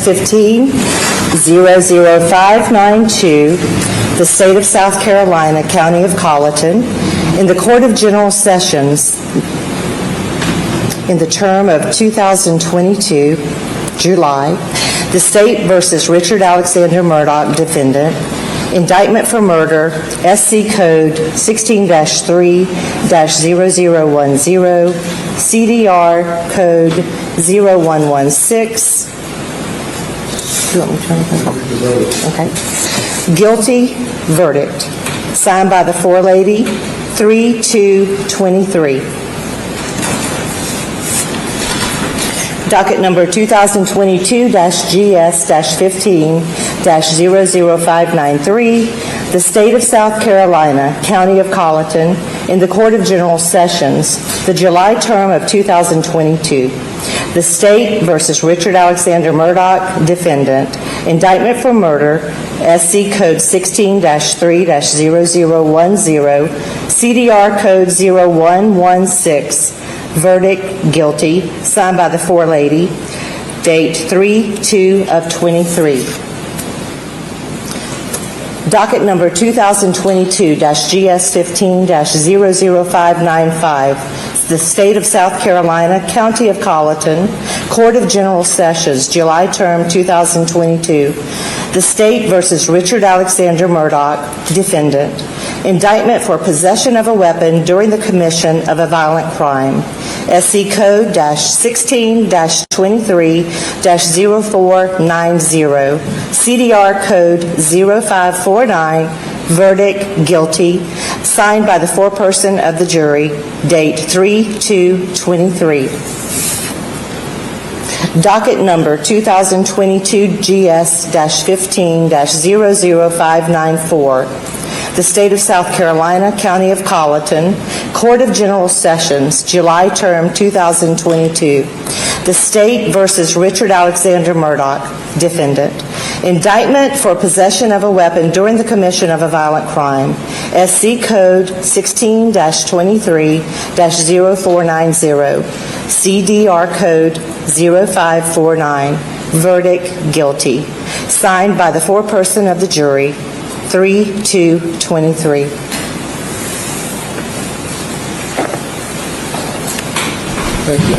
15-00592, the State of South Carolina, County of Colleton, in the Court of General Sessions in the term of 2022, July, the State versus Richard Alexander Murdaugh, defendant, indictment for murder, SC Code 16-3-0010, CDR Code 0116. You want me to turn it over? Okay. Guilty verdict. Signed by the forelady, 3/2/23. Docket number 2022-GS-15-00593, the State of South Carolina, County of Colleton, in the Court of General Sessions, the July term of 2022. The State versus Richard Alexander Murdaugh, defendant, indictment for murder, SC Code 16-3-0010, CDR Code 0116, verdict guilty, signed by the forelady, date 3/2/23. Docket number 2022-GS-15-00595, the State of South Carolina, County of Colleton, Court of General Sessions, July term 2022. The State versus Richard Alexander Murdaugh, defendant, indictment for possession of a weapon during the commission of a violent crime, SC Code -16-23-0490, CDR Code 0549, verdict guilty, signed by the foreperson of the jury, date 3/2/23. Docket number 2022-GS-15-00594, the State of South Carolina, County of Colleton, Court of General Sessions, July term 2022. The State versus Richard Alexander Murdaugh, defendant, indictment for possession of a weapon during the commission of a violent crime, SC Code 16-23-0490, CDR Code 0549, verdict guilty, signed by the foreperson of the jury, 3/2/23. Thank you.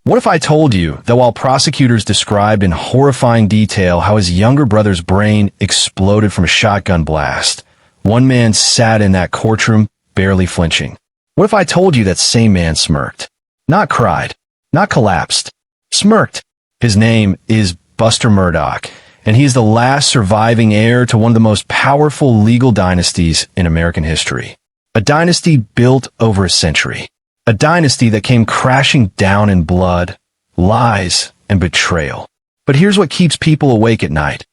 What if I told you that while prosecutors described in horrifying detail how his younger brother's brain exploded from a shotgun blast, one man sat in that courtroom barely flinching? What if I told you that same man smirked? Not cried, not collapsed, smirked. His name is Buster Murdaugh, and he is the last surviving heir to one of the most powerful legal dynasties in American history. A dynasty built over a century. A dynasty that came crashing down in blood, lies, and betrayal. But here's what keeps people awake at night.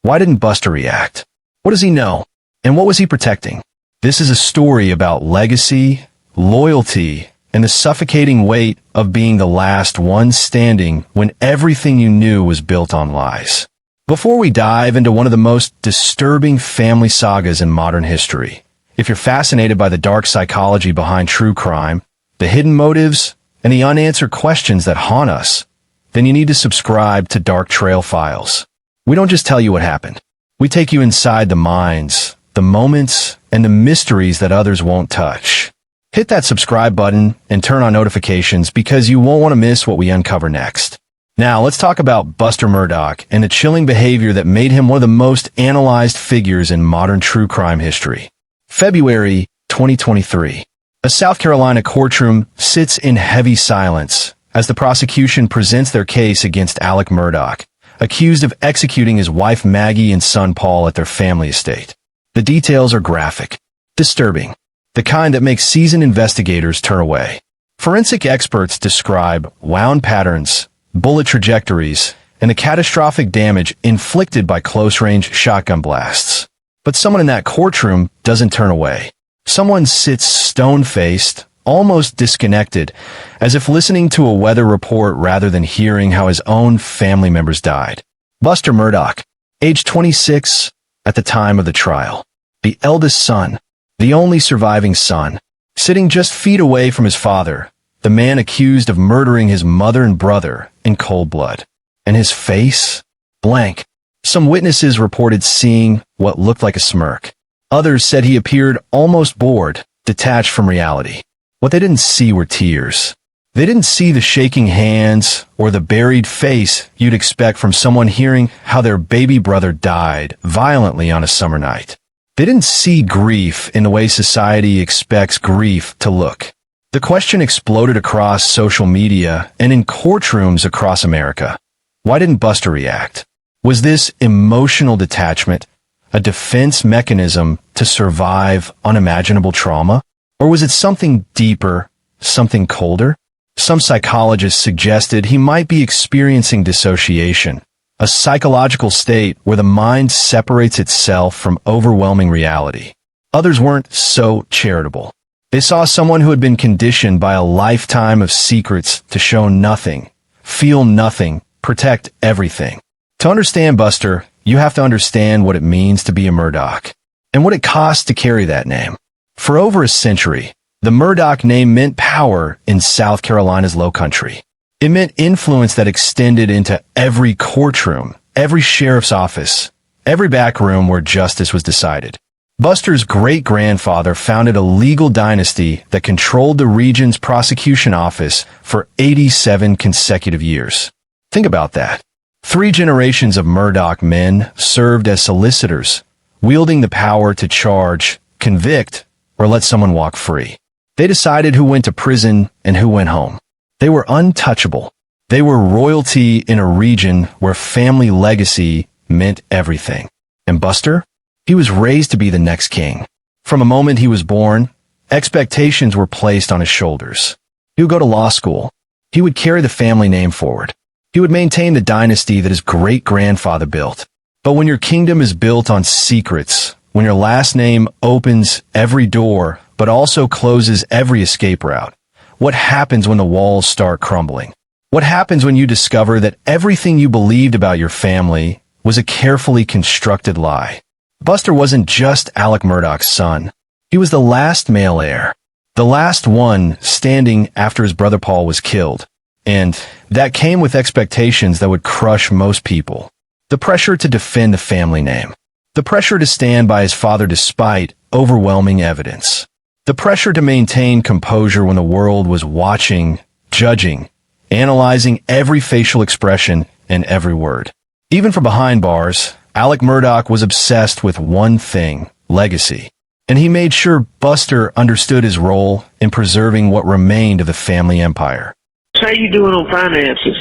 Why didn't Buster react? What does he know? And what was he protecting? This is a story about legacy, loyalty, and the suffocating weight of being the last one standing when everything you knew was built on lies. Before we dive into one of the most disturbing family sagas in modern history, if you're fascinated by the dark psychology behind true crime, the hidden motives, and the unanswered questions that haunt us, then you need to subscribe to Dark Trail Files. We don't just tell you what happened. We take you inside the minds, the moments, and the mysteries that others won't touch. Hit that subscribe button and turn on notifications because you won't want to miss what we uncover next. Now, let's talk about Buster Murdaugh and the chilling behavior that made him one of the most analyzed figures in modern true crime history. February 2023. A South Carolina courtroom sits in heavy silence as the prosecution presents their case against Alex Murdaugh, accused of executing his wife Maggie and son Paul at their family estate. The details are graphic, disturbing, the kind that makes seasoned investigators turn away. Forensic experts describe wound patterns, bullet trajectories, and the catastrophic damage inflicted by close-range shotgun blasts. But someone in that courtroom doesn't turn away. Someone sits stone-faced, almost disconnected, as if listening to a weather report rather than hearing how his own family members died. Buster Murdaugh, age 26 at the time of the trial. The eldest son, the only surviving son, sitting just feet away from his father, the man accused of murdering his mother and brother in cold blood. And his face? blank. Some witnesses reported seeing what looked like a smirk. Others said he appeared almost bored, detached from reality. What they didn't see were tears. They didn't see the shaking hands or the buried face you'd expect from someone hearing how their baby brother died violently on a summer night. They didn't see grief in the way society expects grief to look. The question exploded across social media and in courtrooms across America. Why didn't Buster react? Was this emotional detachment a defense mechanism to survive unimaginable trauma? Or was it something deeper, something colder? Some psychologists suggested he might be experiencing dissociation, a psychological state where the mind separates itself from overwhelming reality. Others weren't so charitable. They saw someone who had been conditioned by a lifetime of secrets to show nothing, feel nothing, protect everything. To understand Buster, you have to understand what it means to be a Murdaugh, and what it costs to carry that name. For over a century, the Murdaugh name meant power in South Carolina's Low Country. It meant influence that extended into every courtroom, every sheriff's office, every back room where justice was decided. Buster's great-grandfather founded a legal dynasty that controlled the region's prosecution office for 87 consecutive years. Think about that. 3 generations of Murdaugh men served as solicitors, wielding the power to charge, convict, or let someone walk free. They decided who went to prison and who went home. They were untouchable. They were royalty in a region where family legacy meant everything. And Buster? He was raised to be the next king. From the moment he was born, expectations were placed on his shoulders. He would go to law school. He would carry the family name forward. He would maintain the dynasty that his great-grandfather built. But when your kingdom is built on secrets, when your last name opens every door but also closes every escape route, what happens when the walls start crumbling? What happens when you discover that everything you believed about your family was a carefully constructed lie? Buster wasn't just Alex Murdaugh's son. He was the last male heir, the last one standing after his brother Paul was killed. And that came with expectations that would crush most people. The pressure to defend the family name. The pressure to stand by his father despite overwhelming evidence. The pressure to maintain composure when the world was watching, judging, analyzing every facial expression and every word. Even from behind bars, Alex Murdaugh was obsessed with one thing, legacy. And he made sure Buster understood his role in preserving what remained of the family empire. How you doing on finances?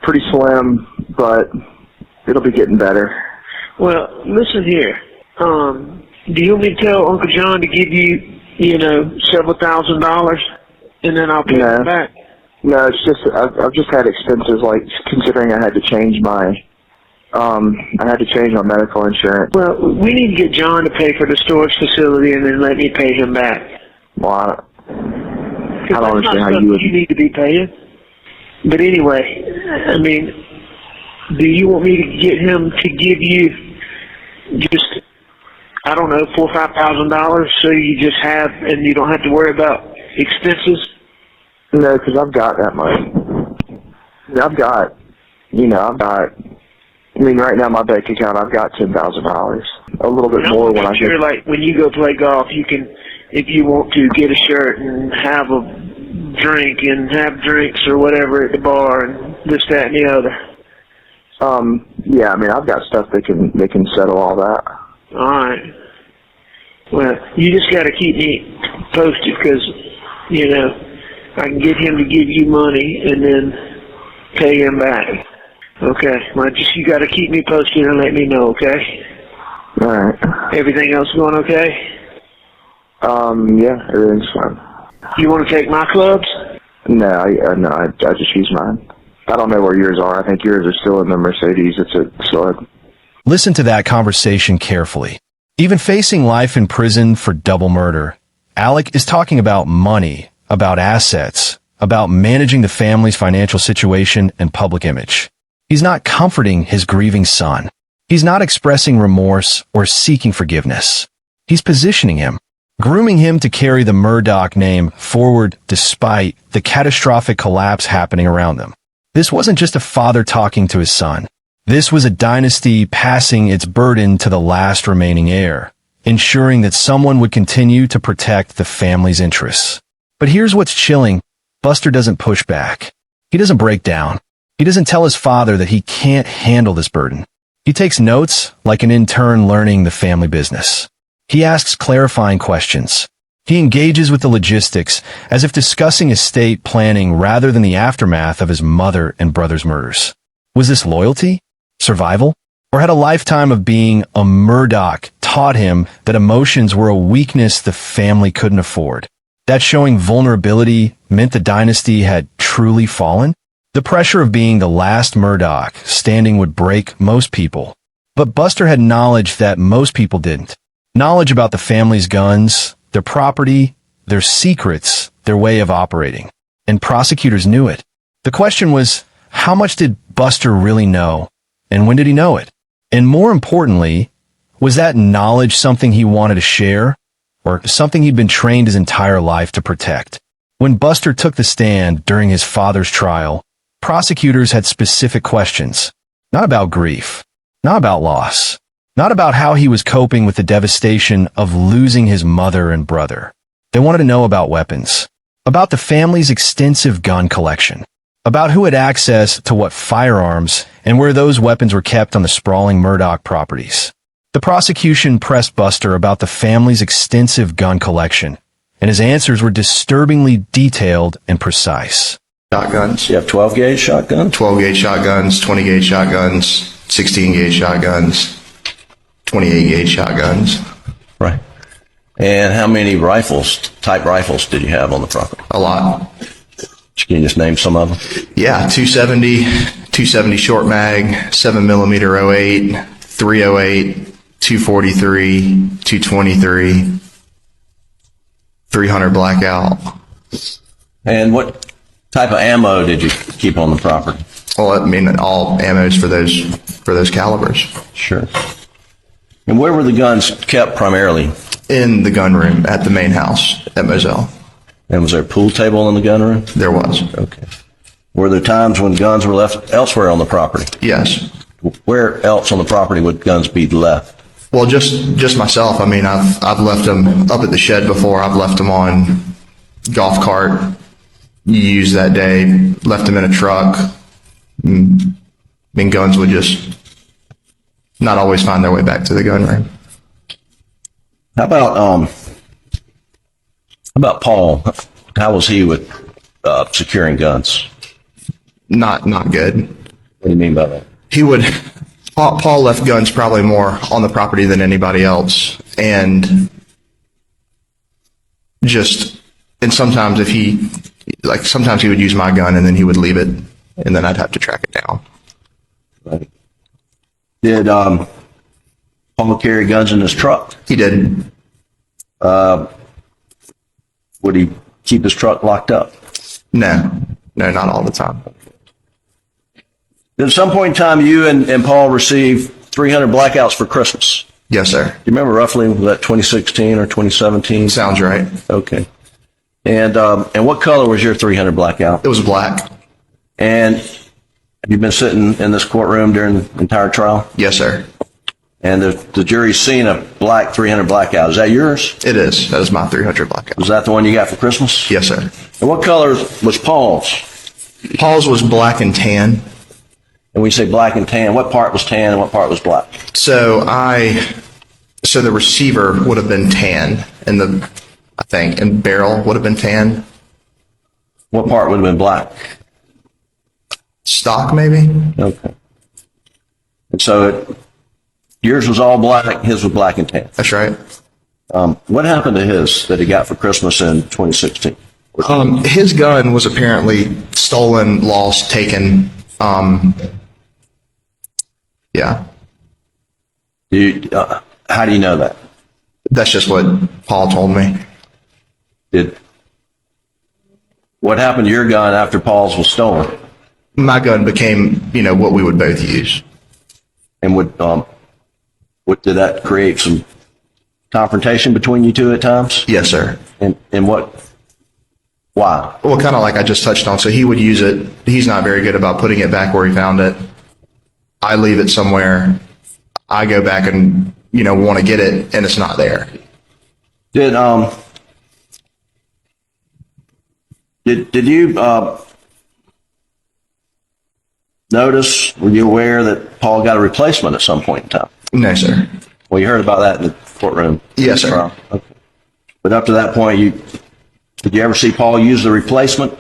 Pretty slim, but it'll be getting better. Well, listen here. Do you want me to tell Uncle John to give you, several $1,000s, and then I'll pay him back? No, it's just I've just had expenses, like considering I had to change my medical insurance. Well, we need to get John to pay for the storage facility and then let me pay him back. Well, I don't understand how you would. You need to be paying. But anyway, I mean, do you want me to get him to give you just, I don't know, $4,000 or $5,000 so you just have, and you don't have to worry about expenses? No, because I've got that money. Right now my bank account, I've got $10,000. A little bit more when I get. Sure, like when you go play golf, you can, if you want to, get a shirt and have a drink and have drinks or whatever at the bar and this, that, and the other. Yeah, I've got stuff that can settle all that. All right. Well, you just got to keep me posted because, I can get him to give you money and then pay him back. Okay. Well, you got to keep me posted and let me know, okay? All right. Everything else going okay? Yeah, everything's fine. You want to take my clubs? No, I just use mine. I don't know where yours are. I think yours are still in the Mercedes. It's a Sword. Listen to that conversation carefully. Even facing life in prison for double murder, Alex is talking about money, about assets, about managing the family's financial situation and public image. He's not comforting his grieving son. He's not expressing remorse or seeking forgiveness. He's positioning him, grooming him to carry the Murdaugh name forward despite the catastrophic collapse happening around them. This wasn't just a father talking to his son. This was a dynasty passing its burden to the last remaining heir, ensuring that someone would continue to protect the family's interests. But here's what's chilling. Buster doesn't push back. He doesn't break down. He doesn't tell his father that he can't handle this burden. He takes notes like an intern learning the family business. He asks clarifying questions. He engages with the logistics as if discussing estate planning rather than the aftermath of his mother and brother's murders. Was this loyalty? Survival? Or had a lifetime of being a Murdaugh taught him that emotions were a weakness the family couldn't afford? That showing vulnerability meant the dynasty had truly fallen? The pressure of being the last Murdaugh standing would break most people. But Buster had knowledge that most people didn't. Knowledge about the family's guns, their property, their secrets, their way of operating. And prosecutors knew it. The question was, how much did Buster really know? And when did he know it? And more importantly, was that knowledge something he wanted to share? Or something he'd been trained his entire life to protect? When Buster took the stand during his father's trial, prosecutors had specific questions. Not about grief. Not about loss. Not about how he was coping with the devastation of losing his mother and brother. They wanted to know about weapons. About the family's extensive gun collection. About who had access to what firearms and where those weapons were kept on the sprawling Murdaugh properties. The prosecution pressed Buster about the family's extensive gun collection, and his answers were disturbingly detailed and precise. Shotguns. You have 12-gauge shotguns? 12-gauge shotguns, 20-gauge shotguns, 16-gauge shotguns, 28-gauge shotguns. Right. And how many type rifles did you have on the property? A lot. Can you just name some of them? Yeah, 270 short mag, 7mm 08, 308, 243, 223, 300 blackout. And what type of ammo did you keep on the property? Well, I mean, all ammos for those calibers. Sure. And where were the guns kept primarily? In the gun room at the main house at Moselle. And was there a pool table in the gun room? There was. Okay. Were there times when guns were left elsewhere on the property? Yes. Where else on the property would guns be left? Well, just myself. I mean, I've left them up at the shed before. I've left them on golf cart used that day. Left them in a truck. I mean, guns would just not always find their way back to the gun room. How about Paul? How was he with securing guns? Not good. What do you mean by that? Paul left guns probably more on the property than anybody else, and sometimes sometimes he would use my gun and then he would leave it, and then I'd have to track it down. Right. Did Paul carry guns in his truck? He did. Would he keep his truck locked up? No, not all the time. At some point in time, you and Paul received 300 blackouts for Christmas. Yes, sir. Do you remember roughly, was that 2016 or 2017? Sounds right. Okay. And what color was your 300 blackout? It was black. And have you been sitting in this courtroom during the entire trial? Yes, sir. And the jury's seen a black 300 blackout. Is that yours? It is. That is my 300 blackout. Was that the one you got for Christmas? Yes, sir. And what color was Paul's? Paul's was black and tan. And we say black and tan. What part was tan and what part was black? So the receiver would have been tan, and barrel would have been tan. What part would have been black? Stock, maybe. Okay. And so yours was all black, his was black and tan. That's right. What happened to his that he got for Christmas in 2016? His gun was apparently stolen, lost, taken. Yeah. How do you know that? That's just what Paul told me. What happened to your gun after Paul's was stolen? My gun became, what we would both use. And what did that create some confrontation between you two at times? Yes, sir. And what Why? Well, kind of like I just touched on. So he would use it. He's not very good about putting it back where he found it. I leave it somewhere. I go back and, want to get it, and it's not there. Did you notice, were you aware that Paul got a replacement at some point in time? No, sir. Well, you heard about that in the courtroom. Yes, sir. Okay. But up to that point, did you ever see Paul use the replacement?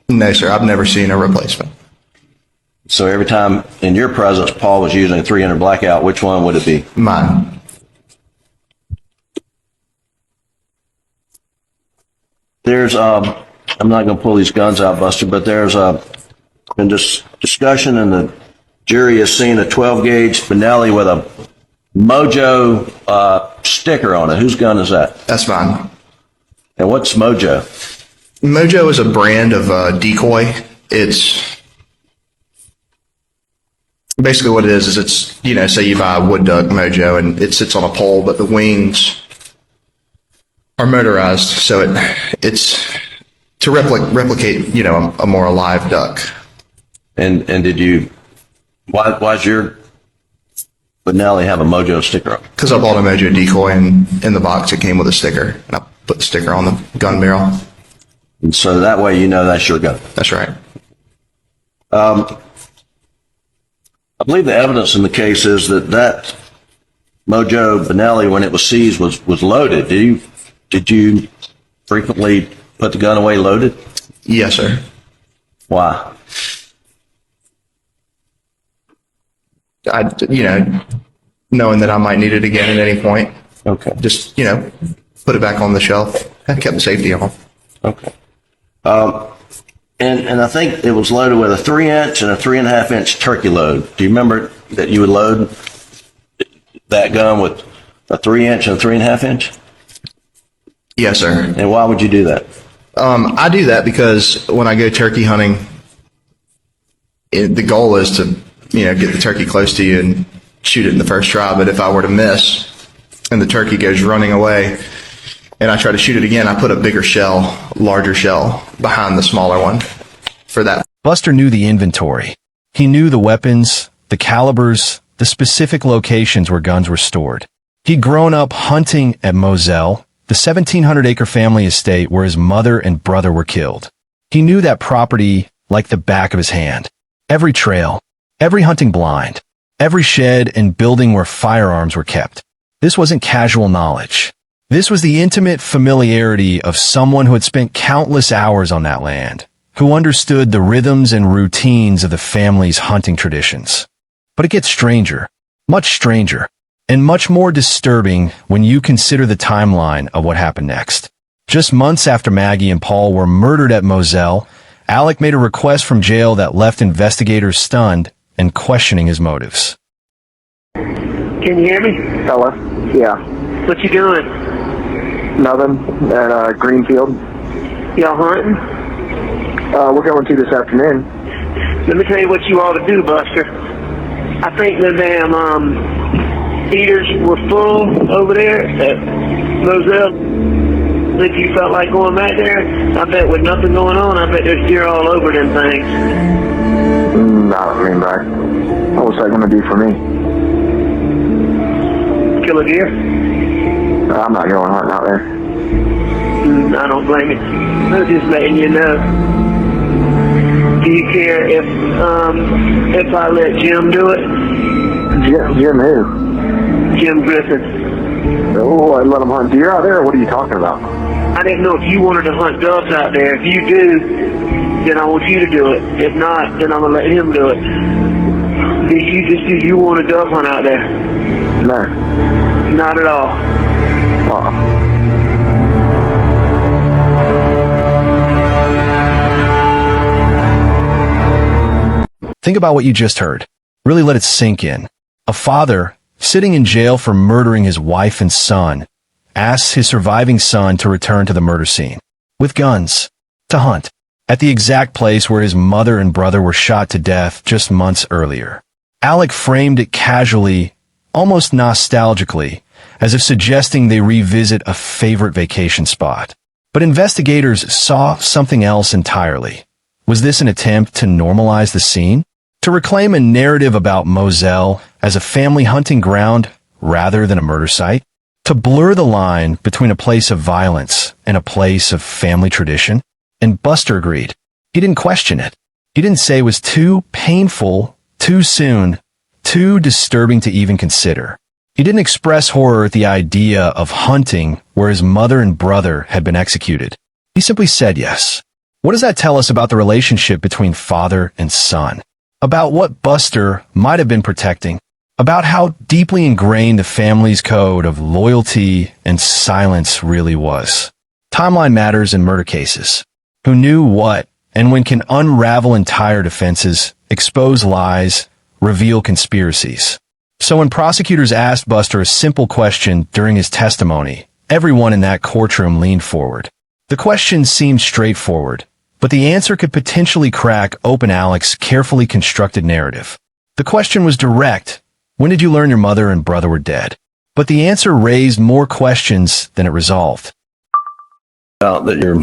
No, sir. I've never seen a replacement. So every time in your presence, Paul was using a 300 blackout, which one would it be? Mine. There's, I'm not going to pull these guns out, Buster, but there's been discussion, and the jury has seen a 12-gauge Benelli with a Mojo sticker on it. Whose gun is that? That's mine. And what's Mojo? Mojo is a brand of decoy. It's basically what it is it's, say you buy a wood duck Mojo and it sits on a pole, but the wings are motorized. So it's to replicate, a more alive duck. And did you, why's your Benelli have a Mojo sticker on? Because I bought a Mojo decoy, and in the box it came with a sticker, and I put the sticker on the gun barrel. And so that way that's your gun. That's right. I believe the evidence in the case is that Mojo Benelli, when it was seized, was loaded. Did you frequently put the gun away loaded? Yes, sir. Why? Knowing that I might need it again at any point. Okay. Just, put it back on the shelf. I kept the safety on. Okay. And I think it was loaded with a 3-inch and a 3.5-inch turkey load. Do you remember that you would load that gun with a 3-inch and a 3.5-inch? Yes, sir. And why would you do that? I do that because when I go turkey hunting, the goal is to, get the turkey close to you and shoot it in the first try. But if I were to miss and the turkey goes running away and I try to shoot it again, I put a larger shell behind the smaller one for that. Buster knew the inventory. He knew the weapons, the calibers, the specific locations where guns were stored. He'd grown up hunting at Moselle, the 1,700-acre family estate where his mother and brother were killed. He knew that property like the back of his hand. Every trail, every hunting blind, every shed and building where firearms were kept. This wasn't casual knowledge. This was the intimate familiarity of someone who had spent countless hours on that land, who understood the rhythms and routines of the family's hunting traditions. But it gets stranger, much stranger, and much more disturbing when you consider the timeline of what happened next. Just months after Maggie and Paul were murdered at Moselle, Alec made a request from jail that left investigators stunned and questioning his motives. Can you hear me? Hello? Yeah. What you doing? Nothing. At Greenfield. Y'all hunting? We're going to this afternoon. Let me tell you what you ought to do, Buster. I think the damn feeders were full over there at Moselle. If you felt like going back there, I bet with nothing going on, I bet there's deer all over them things. I don't mean back. What's that going to do for me? Kill a deer? I'm not going hunting out there. I don't blame you. I'm just letting you know. Do you care if I let Jim do it? Jim who? Jim Griffin. Oh, I let him hunt deer out there? Or what are you talking about? I didn't know if you wanted to hunt doves out there. If you do, then I want you to do it. If not, then I'm going to let him do it. Do you want a dove hunt out there? No. Not at all. Think about what you just heard. Really let it sink in. A father, sitting in jail for murdering his wife and son, asks his surviving son to return to the murder scene, with guns, to hunt, at the exact place where his mother and brother were shot to death just months earlier. Alec framed it casually, almost nostalgically, as if suggesting they revisit a favorite vacation spot. But investigators saw something else entirely. Was this an attempt to normalize the scene? To reclaim a narrative about Moselle as a family hunting ground rather than a murder site? To blur the line between a place of violence and a place of family tradition? And Buster agreed. He didn't question it. He didn't say it was too painful, too soon, too disturbing to even consider. He didn't express horror at the idea of hunting where his mother and brother had been executed. He simply said yes. What does that tell us about the relationship between father and son? About what Buster might have been protecting? About how deeply ingrained the family's code of loyalty and silence really was? Timeline matters in murder cases. Who knew what and when can unravel entire defenses, expose lies, reveal conspiracies. So when prosecutors asked Buster a simple question during his testimony, everyone in that courtroom leaned forward. The question seemed straightforward, but the answer could potentially crack open Alex's carefully constructed narrative. The question was direct. When did you learn your mother and brother were dead? But the answer raised more questions than it resolved. Out that your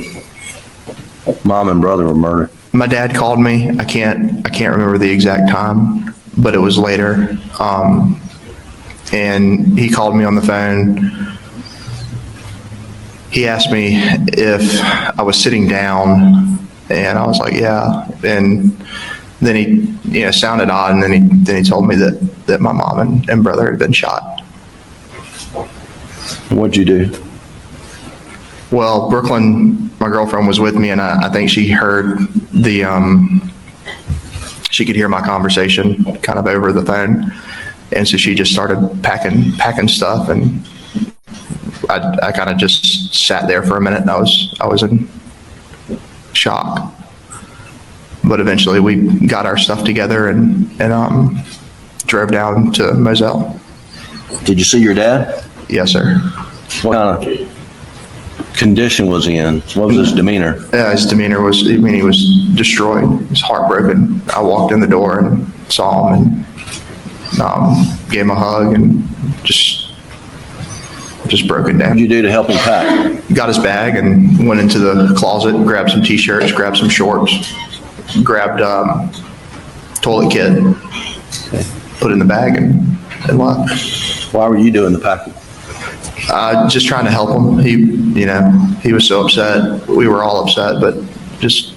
mom and brother were murdered. My dad called me. I can't remember the exact time, but it was later. And he called me on the phone. He asked me if I was sitting down, and I was like, yeah. And then he, sounded odd, and then he told me that my mom and brother had been shot. What'd you do? Well, Brooklyn, my girlfriend, was with me, and I think she heard she could hear my conversation kind of over the phone. And so she just started packing stuff, and I kind of just sat there for a minute, and I was in shock. But eventually we got our stuff together and drove down to Moselle. Did you see your dad? Yes, sir. What kind of condition was he in? What was his demeanor? Yeah, his demeanor was, he was destroyed. He was heartbroken. I walked in the door and saw him and gave him a hug and just broken down. What did you do to help him pack? Got his bag and went into the closet, grabbed some t-shirts, grabbed some shorts, grabbed toilet kit, put it in the bag and left. Why were you doing the packing? Just trying to help him. He was so upset. We were all upset, but just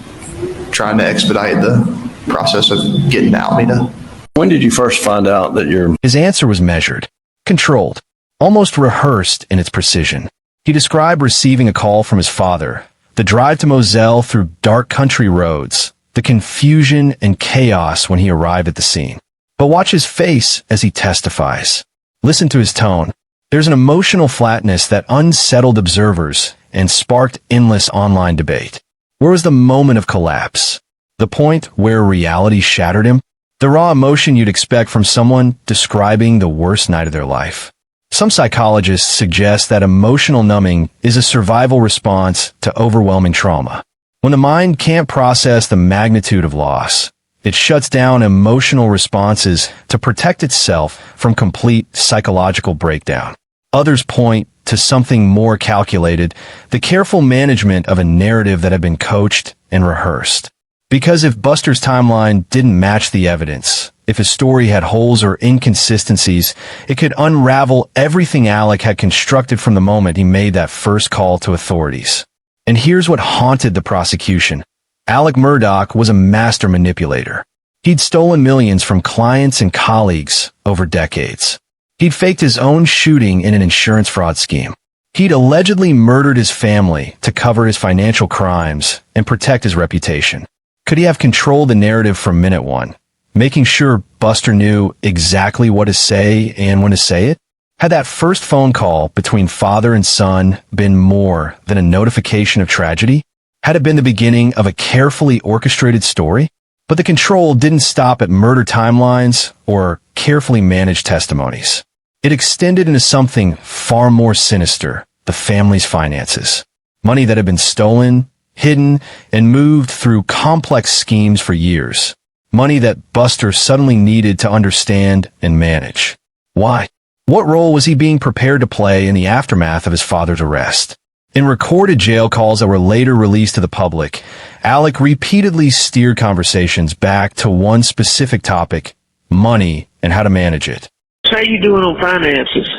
trying to expedite the process of getting Alameda. When did you first find out that your... His answer was measured, controlled, almost rehearsed in its precision. He described receiving a call from his father, the drive to Moselle through dark country roads, the confusion and chaos when he arrived at the scene. But watch his face as he testifies. Listen to his tone. There's an emotional flatness that unsettled observers and sparked endless online debate. Where was the moment of collapse? The point where reality shattered him? The raw emotion you'd expect from someone describing the worst night of their life. Some psychologists suggest that emotional numbing is a survival response to overwhelming trauma. When the mind can't process the magnitude of loss, it shuts down emotional responses to protect itself from complete psychological breakdown. Others point to something more calculated, the careful management of a narrative that had been coached and rehearsed. Because if Buster's timeline didn't match the evidence, if his story had holes or inconsistencies, it could unravel everything Alec had constructed from the moment he made that first call to authorities. And here's what haunted the prosecution. Alex Murdaugh was a master manipulator. He'd stolen millions from clients and colleagues over decades. He'd faked his own shooting in an insurance fraud scheme. He'd allegedly murdered his family to cover his financial crimes and protect his reputation. Could he have controlled the narrative from minute one, making sure Buster knew exactly what to say and when to say it? Had that first phone call between father and son been more than a notification of tragedy? Had it been the beginning of a carefully orchestrated story? But the control didn't stop at murder timelines or carefully managed testimonies. It extended into something far more sinister, the family's finances. Money that had been stolen, hidden, and moved through complex schemes for years. Money that Buster suddenly needed to understand and manage. Why? What role was he being prepared to play in the aftermath of his father's arrest? In recorded jail calls that were later released to the public, Alec repeatedly steered conversations back to one specific topic: money and how to manage it. How you doing on finances?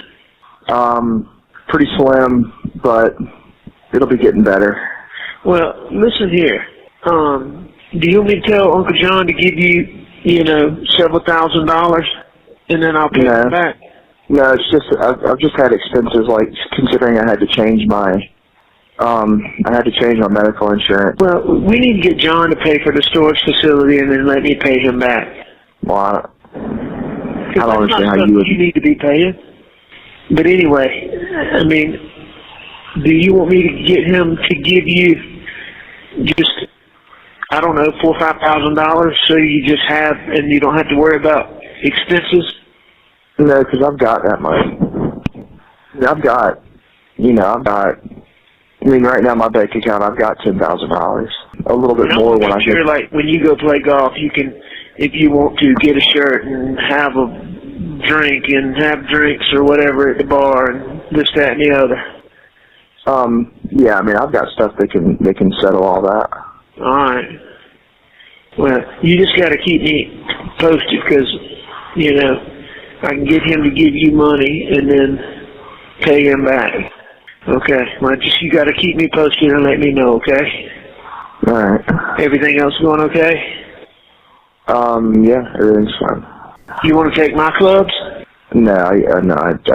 Pretty slim, but it'll be getting better. Well, listen here. Do you want me to tell Uncle John to give you, several $1,000s, and then I'll pay him back? No, it's just I've just had expenses, like considering I had to change my medical insurance. Well, we need to get John to pay for the storage facility and then let me pay him back. Well, I don't understand how you would. You need to be paying. But anyway, I mean, do you want me to get him to give you just, I don't know, $4,000 or $5,000 so you just have, and you don't have to worry about expenses? No, because I've got that money. I mean, right now my bank account, I've got $10,000. A little bit more when I get. Sure, like when you go play golf, you can, if you want to, get a shirt and have a drink and have drinks or whatever at the bar and this, that, and the other. Yeah, I mean, I've got stuff that can settle all that. All right. Well, you just got to keep me posted because, I can get him to give you money and then pay him back. Okay. Well, you got to keep me posted and let me know, okay? All right. Everything else going okay? Yeah, everything's fine. You want to take my clubs? No, I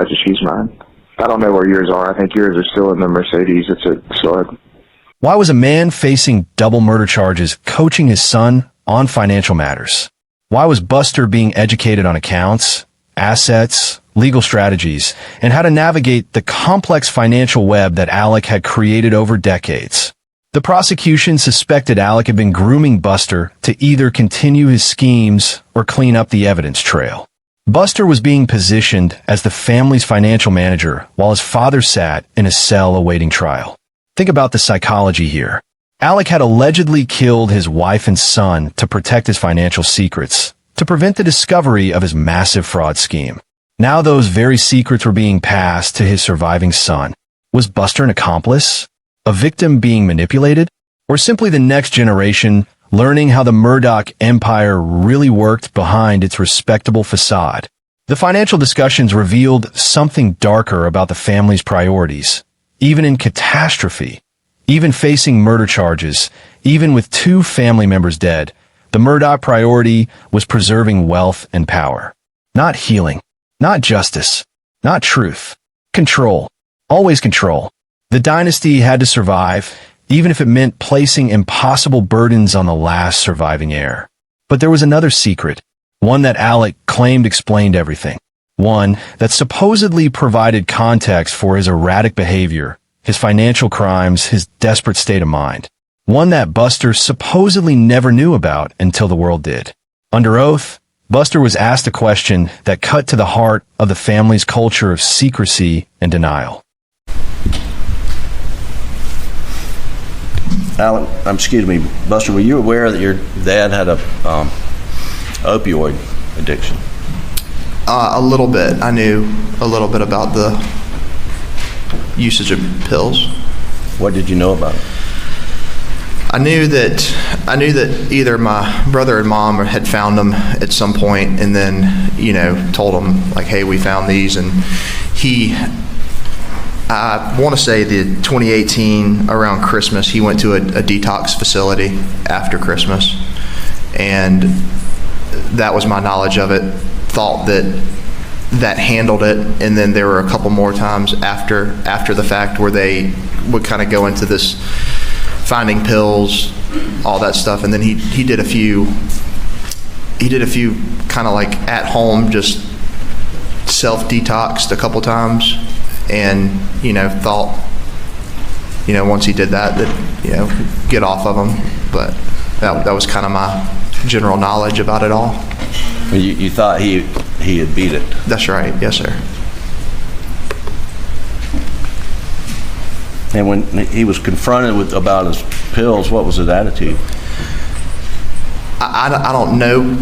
just use mine. I don't know where yours are. I think yours are still in the Mercedes. It's a sword. Why was a man facing double murder charges coaching his son on financial matters? Why was Buster being educated on accounts, assets, legal strategies, and how to navigate the complex financial web that Alec had created over decades? The prosecution suspected Alec had been grooming Buster to either continue his schemes or clean up the evidence trail. Buster was being positioned as the family's financial manager while his father sat in a cell awaiting trial. Think about the psychology here. Alec had allegedly killed his wife and son to protect his financial secrets, to prevent the discovery of his massive fraud scheme. Now those very secrets were being passed to his surviving son. Was Buster an accomplice? A victim being manipulated? Or simply the next generation learning how the Murdaugh empire really worked behind its respectable facade? The financial discussions revealed something darker about the family's priorities. Even in catastrophe, even facing murder charges, even with 2 family members dead, the Murdaugh priority was preserving wealth and power. Not healing, not justice, not truth. Control. Always control. The dynasty had to survive, even if it meant placing impossible burdens on the last surviving heir. But there was another secret, one that Alec claimed explained everything. One that supposedly provided context for his erratic behavior, his financial crimes, his desperate state of mind. One that Buster supposedly never knew about until the world did. Under oath, Buster was asked a question that cut to the heart of the family's culture of secrecy and denial. Buster, were you aware that your dad had a opioid addiction? A little bit. I knew a little bit about the usage of pills. What did you know about it? I knew that either my brother and mom had found them at some point, and then told them like, "Hey, we found these." And I want to say the 2018 around Christmas, he went to a detox facility after Christmas, and that was my knowledge of it. Thought that handled it, and then there were a couple more times after the fact where they would kind of go into this finding pills, all that stuff, and then he did a few kind of like at home, just self-detoxed a couple times, and thought once he did that get off of them. But that was kind of my general knowledge about it all. You thought he had beat it? That's right. Yes, sir. And when he was confronted about his pills, what was his attitude? I don't know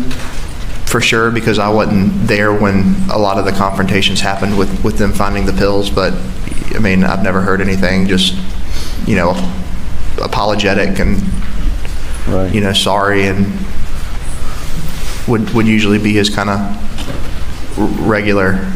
for sure because I wasn't there when a lot of the confrontations happened with them finding the pills, but I mean, I've never heard anything, just apologetic and, Right. sorry, and would usually be his kind of regular,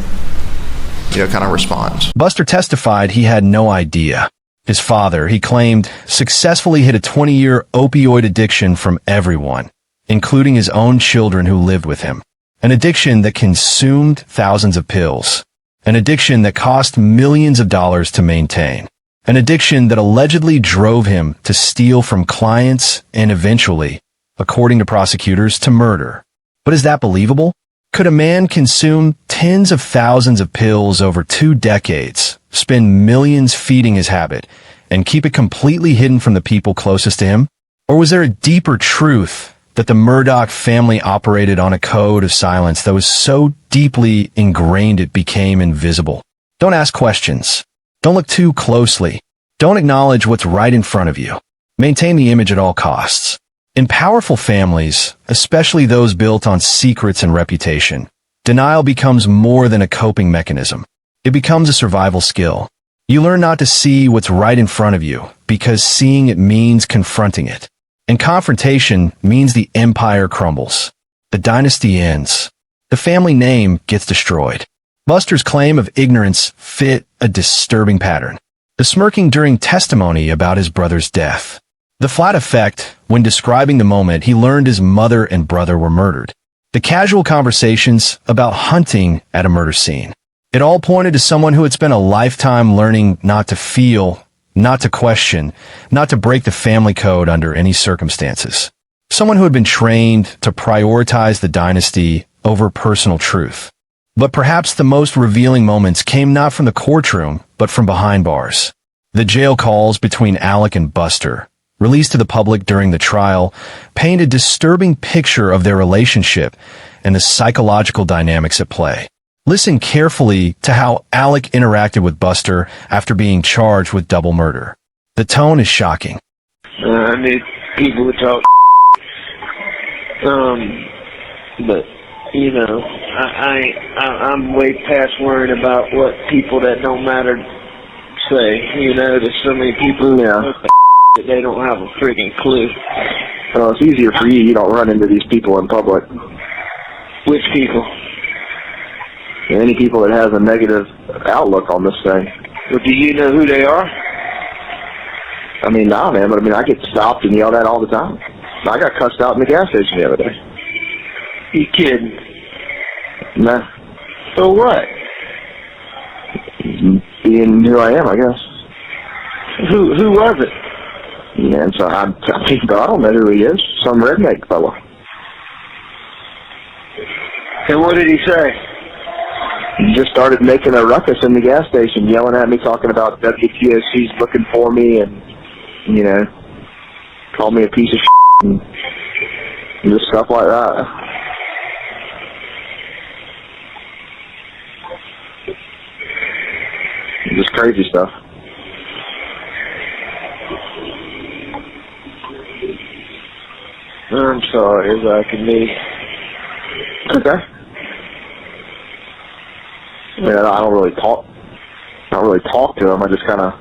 kind of response. Buster testified he had no idea. His father, he claimed, successfully hid a 20-year opioid addiction from everyone, including his own children who lived with him. An addiction that consumed thousands of pills. An addiction that cost millions of dollars to maintain. An addiction that allegedly drove him to steal from clients and eventually, according to prosecutors, to murder. But is that believable? Could a man consume tens of thousands of pills over 2 decades, spend millions feeding his habit, and keep it completely hidden from the people closest to him? Or was there a deeper truth that the Murdaugh family operated on a code of silence that was so deeply ingrained it became invisible? Don't ask questions. Don't look too closely. Don't acknowledge what's right in front of you. Maintain the image at all costs. In powerful families, especially those built on secrets and reputation, denial becomes more than a coping mechanism. It becomes a survival skill. You learn not to see what's right in front of you because seeing it means confronting it. And confrontation means the empire crumbles. The dynasty ends. The family name gets destroyed. Buster's claim of ignorance fit a disturbing pattern. The smirking during testimony about his brother's death. The flat effect when describing the moment he learned his mother and brother were murdered. The casual conversations about hunting at a murder scene. It all pointed to someone who had spent a lifetime learning not to feel, not to question, not to break the family code under any circumstances. Someone who had been trained to prioritize the dynasty over personal truth. But perhaps the most revealing moments came not from the courtroom, but from behind bars. The jail calls between Alec and Buster, released to the public during the trial, paint a disturbing picture of their relationship and the psychological dynamics at play. Listen carefully to how Alec interacted with Buster after being charged with double murder. The tone is shocking. I knew people would talk, but I'm way past worrying about what people that don't matter say. There's so many people that they don't have a freaking clue. Well, it's easier for you. You don't run into these people in public. Which people? Any people that has a negative outlook on this thing. Well, do you know who they are? Nah, man, but I get stopped and yelled at all the time. I got cussed out in the gas station the other day. You kidding? Nah. So what? Being who I am, I guess. Who was it? Yeah, and so I don't know who he is. Some redneck fella. And what did he say? He just started making a ruckus in the gas station, yelling at me, talking about WTOC's looking for me, and called me a piece of shit and just stuff like that. Just crazy stuff. I'm sorry as I can be. Okay. I don't really talk. Not really talk to him. I just kind of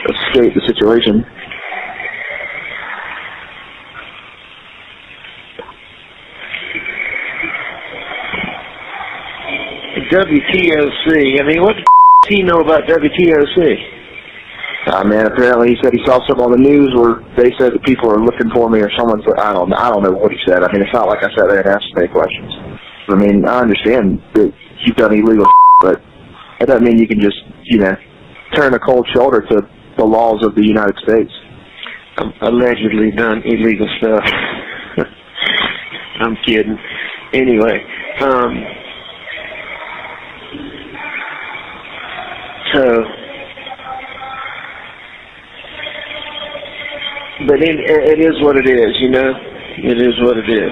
escape the situation. WTOC. What the does he know about WTOC? Man, apparently he said he saw something on the news where they said that people are looking for me, or someone's. I don't know what he said. It's not like I sat there and asked any questions. I understand that you've done illegal, but that doesn't mean you can just, turn a cold shoulder to the laws of the United States. Allegedly done illegal stuff. I'm kidding. Anyway, but it is what it is, It is what it is.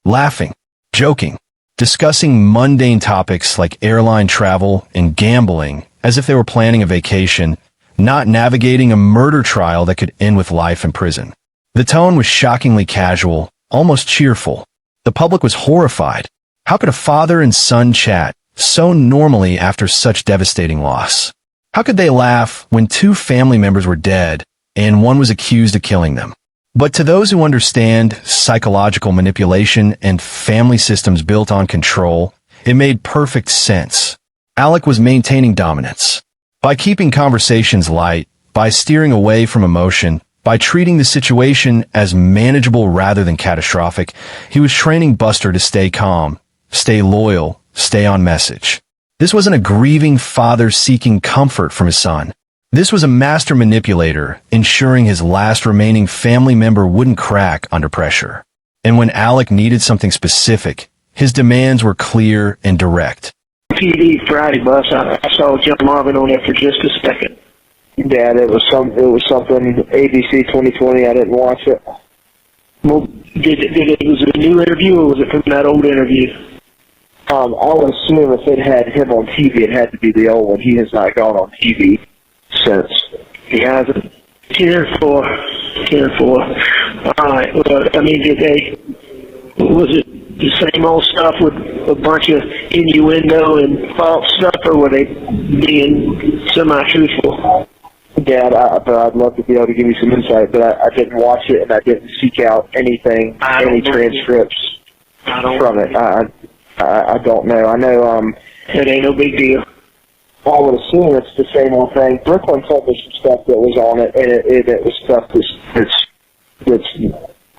Laughing, joking, discussing mundane topics like airline travel and gambling as if they were planning a vacation, not navigating a murder trial that could end with life in prison. The tone was shockingly casual, almost cheerful. The public was horrified. How could a father and son chat so normally after such devastating loss? How could they laugh when 2 family members were dead and one was accused of killing them? But to those who understand psychological manipulation and family systems built on control, it made perfect sense. Alec was maintaining dominance. By keeping conversations light, by steering away from emotion, by treating the situation as manageable rather than catastrophic, he was training Buster to stay calm, stay loyal, stay on message. This wasn't a grieving father seeking comfort from his son. This was a master manipulator, ensuring his last remaining family member wouldn't crack under pressure. And when Alec needed something specific, his demands were clear and direct. PD Friday bus. I saw John Marvin on there for just a second. Dad, it was something ABC 2020. I didn't watch it. Well, was it a new interview or was it from that old interview? I would assume if it had him on TV, it had to be the old one. He has not gone on TV since. He hasn't. 10-4. All right. Well, I mean, was it the same old stuff with a bunch of innuendo and false stuff, or were they being semi-truthful? Dad, I'd love to be able to give you some insight, but I didn't watch it and I didn't seek out any transcripts from it. I don't know. I know. It ain't no big deal. I would assume it's the same old thing. Brooklyn told me some stuff that was on it, and it was stuff that's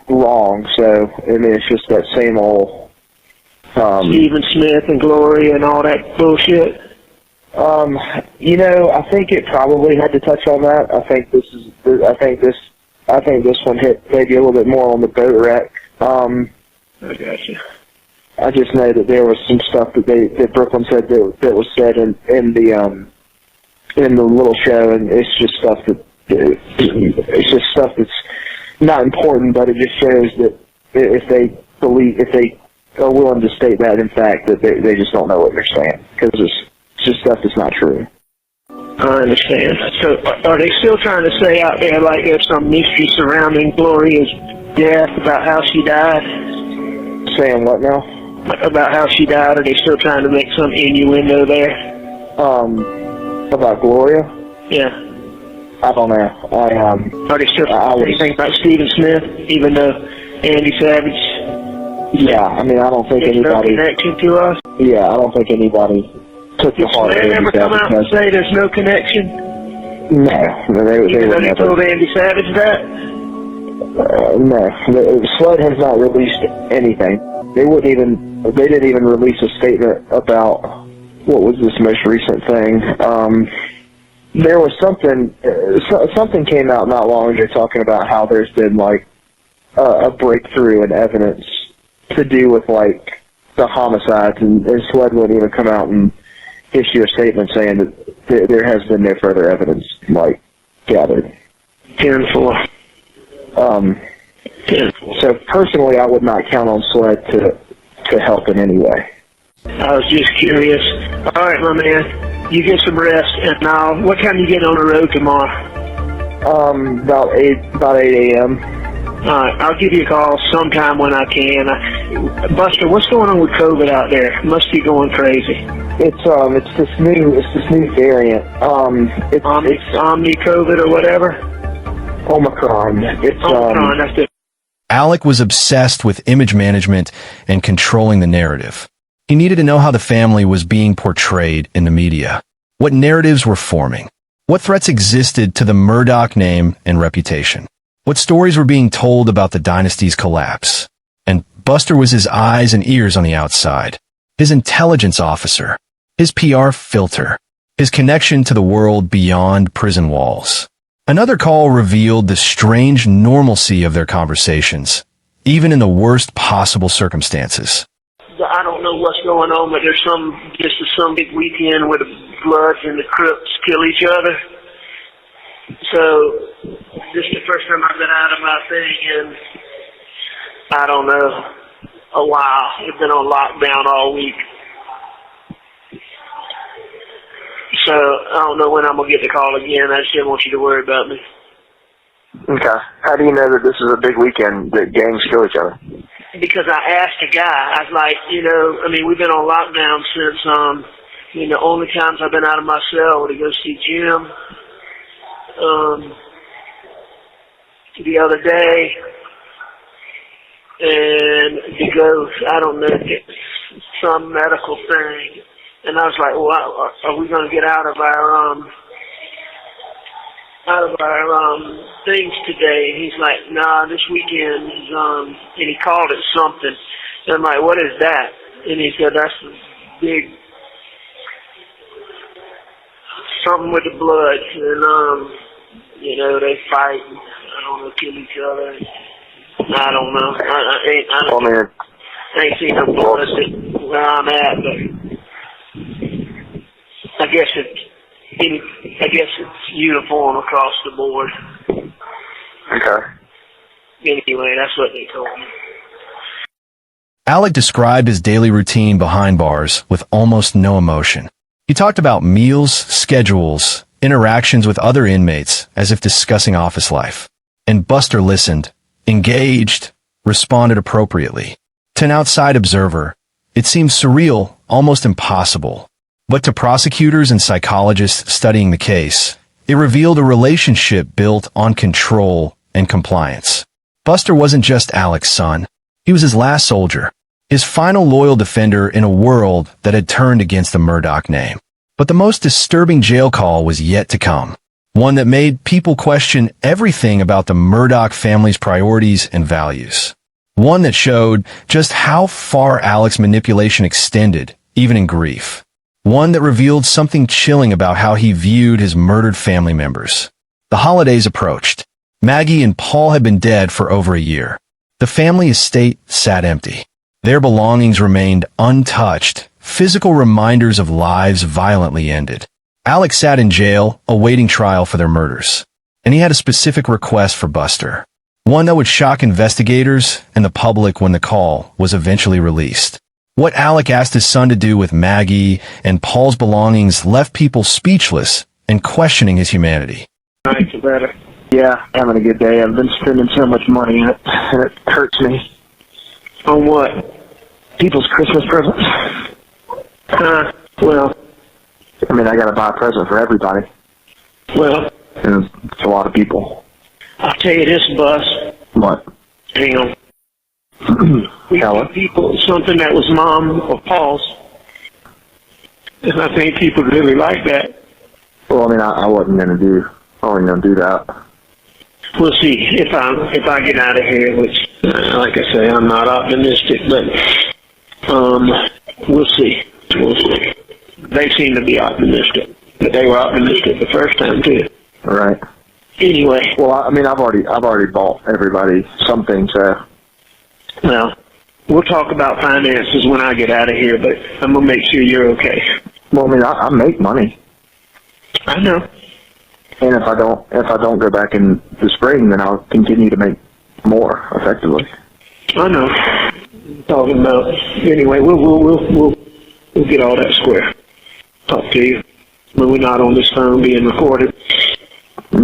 wrong. So I mean, it's just that same old. Stephen Smith and Gloria and all that bullshit. I think it probably had to touch on that. I think this one hit maybe a little bit more on the boat wreck. I gotcha. I just know that there was some stuff that Brooklyn said that was said in the little show, and it's just stuff that's not important, but it just shows that if they are willing to state that in fact, that they just don't know what they're saying, because it's just stuff that's not true. I understand. So are they still trying to say out there like there's some mystery surrounding Gloria's death about how she died? Saying what now? About how she died? Are they still trying to make some innuendo there? About Gloria? Yeah. I don't know. Are they still anything about Stephen Smith, even though Andy Savage? Yeah, I mean, I don't think anybody. No connection to us? Yeah, I don't think anybody took the heart of Did Andy ever come out and say there's no connection? No, they Even though would they never. told Andy Savage that? No, Sled has not released anything. They didn't even release a statement about what was this most recent thing. There was something came out not long ago talking about how there's been like a breakthrough in evidence to do with like the homicides, and Sled wouldn't even come out and issue a statement saying that there has been no further evidence like gathered. 10-4. So personally, I would not count on Sled to help in any way. I was just curious. All right, my man. You get some rest, and now, what time you get on the road tomorrow? About 8 a.m. All right, I'll give you a call sometime when I can. Buster, what's going on with COVID out there? It must be going crazy. It's this new variant. It's Omni COVID or whatever. Omicron. Omicron. That's it. Alec was obsessed with image management and controlling the narrative. He needed to know how the family was being portrayed in the media, what narratives were forming, what threats existed to the Murdaugh name and reputation, what stories were being told about the dynasty's collapse. And Buster was his eyes and ears on the outside, his intelligence officer, his PR filter, his connection to the world beyond prison walls. Another call revealed the strange normalcy of their conversations, even in the worst possible circumstances. I don't know what's going on, but there's some big weekend where the Bloods and the Crips kill each other. So this is the first time I've been out of my thing in, I don't know, a while. It's been on lockdown all week. So I don't know when I'm going to get the call again. I just didn't want you to worry about me. Okay. How do you know that this is a big weekend that gangs kill each other? Because I asked a guy, I was like, we've been on lockdown since the only times I've been out of my cell were to go see Jim. The other day, and to go, I don't know, get some medical thing. And I was like, well, are we going to get out of our things today? And he's like, nah, this weekend is, and he called it something. And I'm like, what is that? And he said, that's a big, something with the blood. And, they fight. I don't know, kill each other. I don't know. I ain't seen no blood where I'm at, but I guess it's uniform across the board. Okay. Anyway, that's what they told me. Alec described his daily routine behind bars with almost no emotion. He talked about meals, schedules, interactions with other inmates as if discussing office life. And Buster listened, engaged, responded appropriately. To an outside observer, it seemed surreal, almost impossible. But to prosecutors and psychologists studying the case, it revealed a relationship built on control and compliance. Buster wasn't just Alec's son. He was his last soldier, his final loyal defender in a world that had turned against the Murdaugh name. But the most disturbing jail call was yet to come, one that made people question everything about the Murdaugh family's priorities and values. One that showed just how far Alec's manipulation extended, even in grief. One that revealed something chilling about how he viewed his murdered family members. The holidays approached. Maggie and Paul had been dead for over a year. The family estate sat empty. Their belongings remained untouched, physical reminders of lives violently ended. Alec sat in jail, awaiting trial for their murders. And he had a specific request for Buster. One that would shock investigators and the public when the call was eventually released. What Alec asked his son to do with Maggie and Paul's belongings left people speechless and questioning his humanity. Nights are better. Yeah, having a good day. I've been spending so much money and it hurts me. On what? People's Christmas presents. Well, I mean, I gotta buy a present for everybody. Well, And it's a lot of people. I'll tell you this, Bus. What? Hang on. We give people something that was Mom or Paul's. And I think people really like that. Well, I mean, I wasn't gonna do that. We'll see if I get out of here, which, like I say, I'm not optimistic, but we'll see. We'll see. They seem to be optimistic, but they were optimistic the first time too. All right. Anyway. Well, I mean, I've already bought everybody something, so. Well, we'll talk about finances when I get out of here, but I'm gonna make sure you're okay. Well, I mean, I make money. I know. And if I don't go back in the spring, then I'll continue to make more effectively. I know. Talking about anyway, we'll get all that square. Talk to you when we're not on this phone being recorded.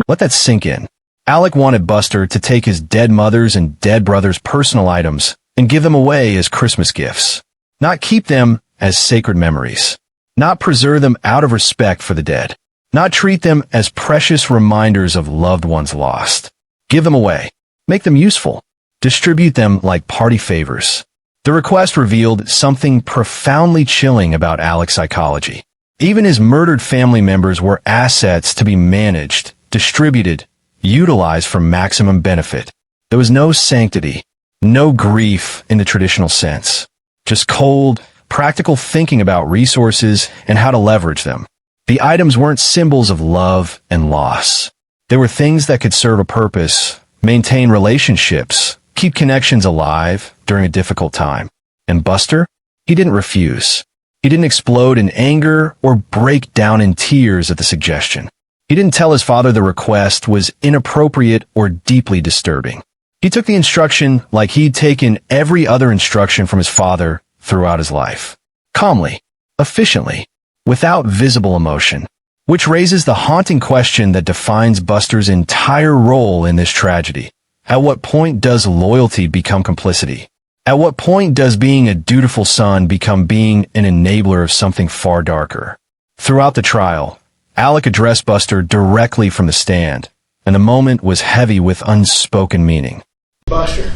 Let that sink in. Alec wanted Buster to take his dead mother's and dead brother's personal items and give them away as Christmas gifts. Not keep them as sacred memories. Not preserve them out of respect for the dead. Not treat them as precious reminders of loved ones lost. Give them away. Make them useful. Distribute them like party favors. The request revealed something profoundly chilling about Alec's psychology. Even his murdered family members were assets to be managed, distributed, utilized for maximum benefit. There was no sanctity, no grief in the traditional sense. Just cold, practical thinking about resources and how to leverage them. The items weren't symbols of love and loss. They were things that could serve a purpose, maintain relationships, keep connections alive during a difficult time. And Buster? He didn't refuse. He didn't explode in anger or break down in tears at the suggestion. He didn't tell his father the request was inappropriate or deeply disturbing. He took the instruction like he'd taken every other instruction from his father throughout his life. Calmly, efficiently, without visible emotion. Which raises the haunting question that defines Buster's entire role in this tragedy. At what point does loyalty become complicity? At what point does being a dutiful son become being an enabler of something far darker? Throughout the trial, Alec addressed Buster directly from the stand, and the moment was heavy with unspoken meaning. Buster,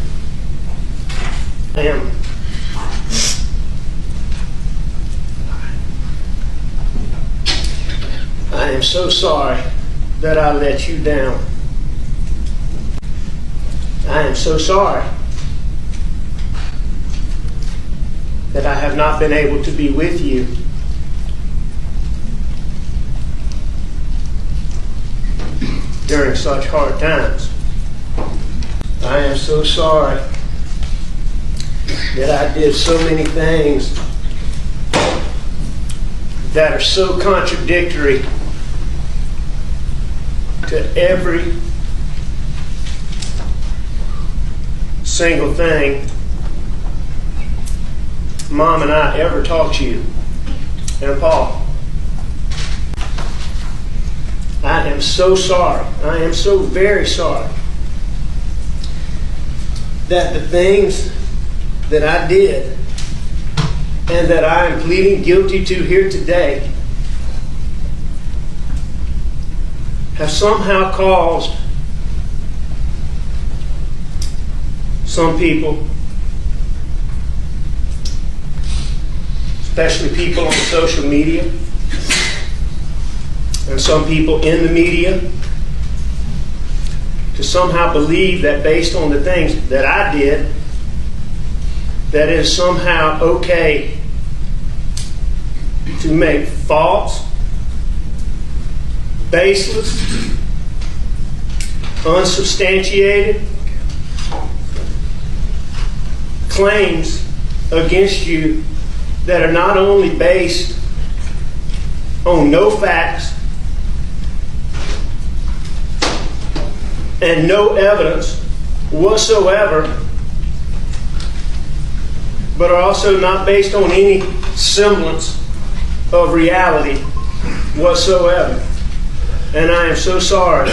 I am so sorry that I let you down. I am so sorry that I have not been able to be with you. During such hard times. I am so sorry that I did so many things that are so contradictory to every single thing Mom and I ever taught you and Paul. I am so sorry. I am so very sorry that the things that I did and that I am pleading guilty to here today have somehow caused some people, especially people on social media, and some people in the media, to somehow believe that based on the things that I did, that it is somehow okay to make false, baseless, unsubstantiated claims against you that are not only based on no facts and no evidence whatsoever, but are also not based on any semblance of reality whatsoever. And I am so sorry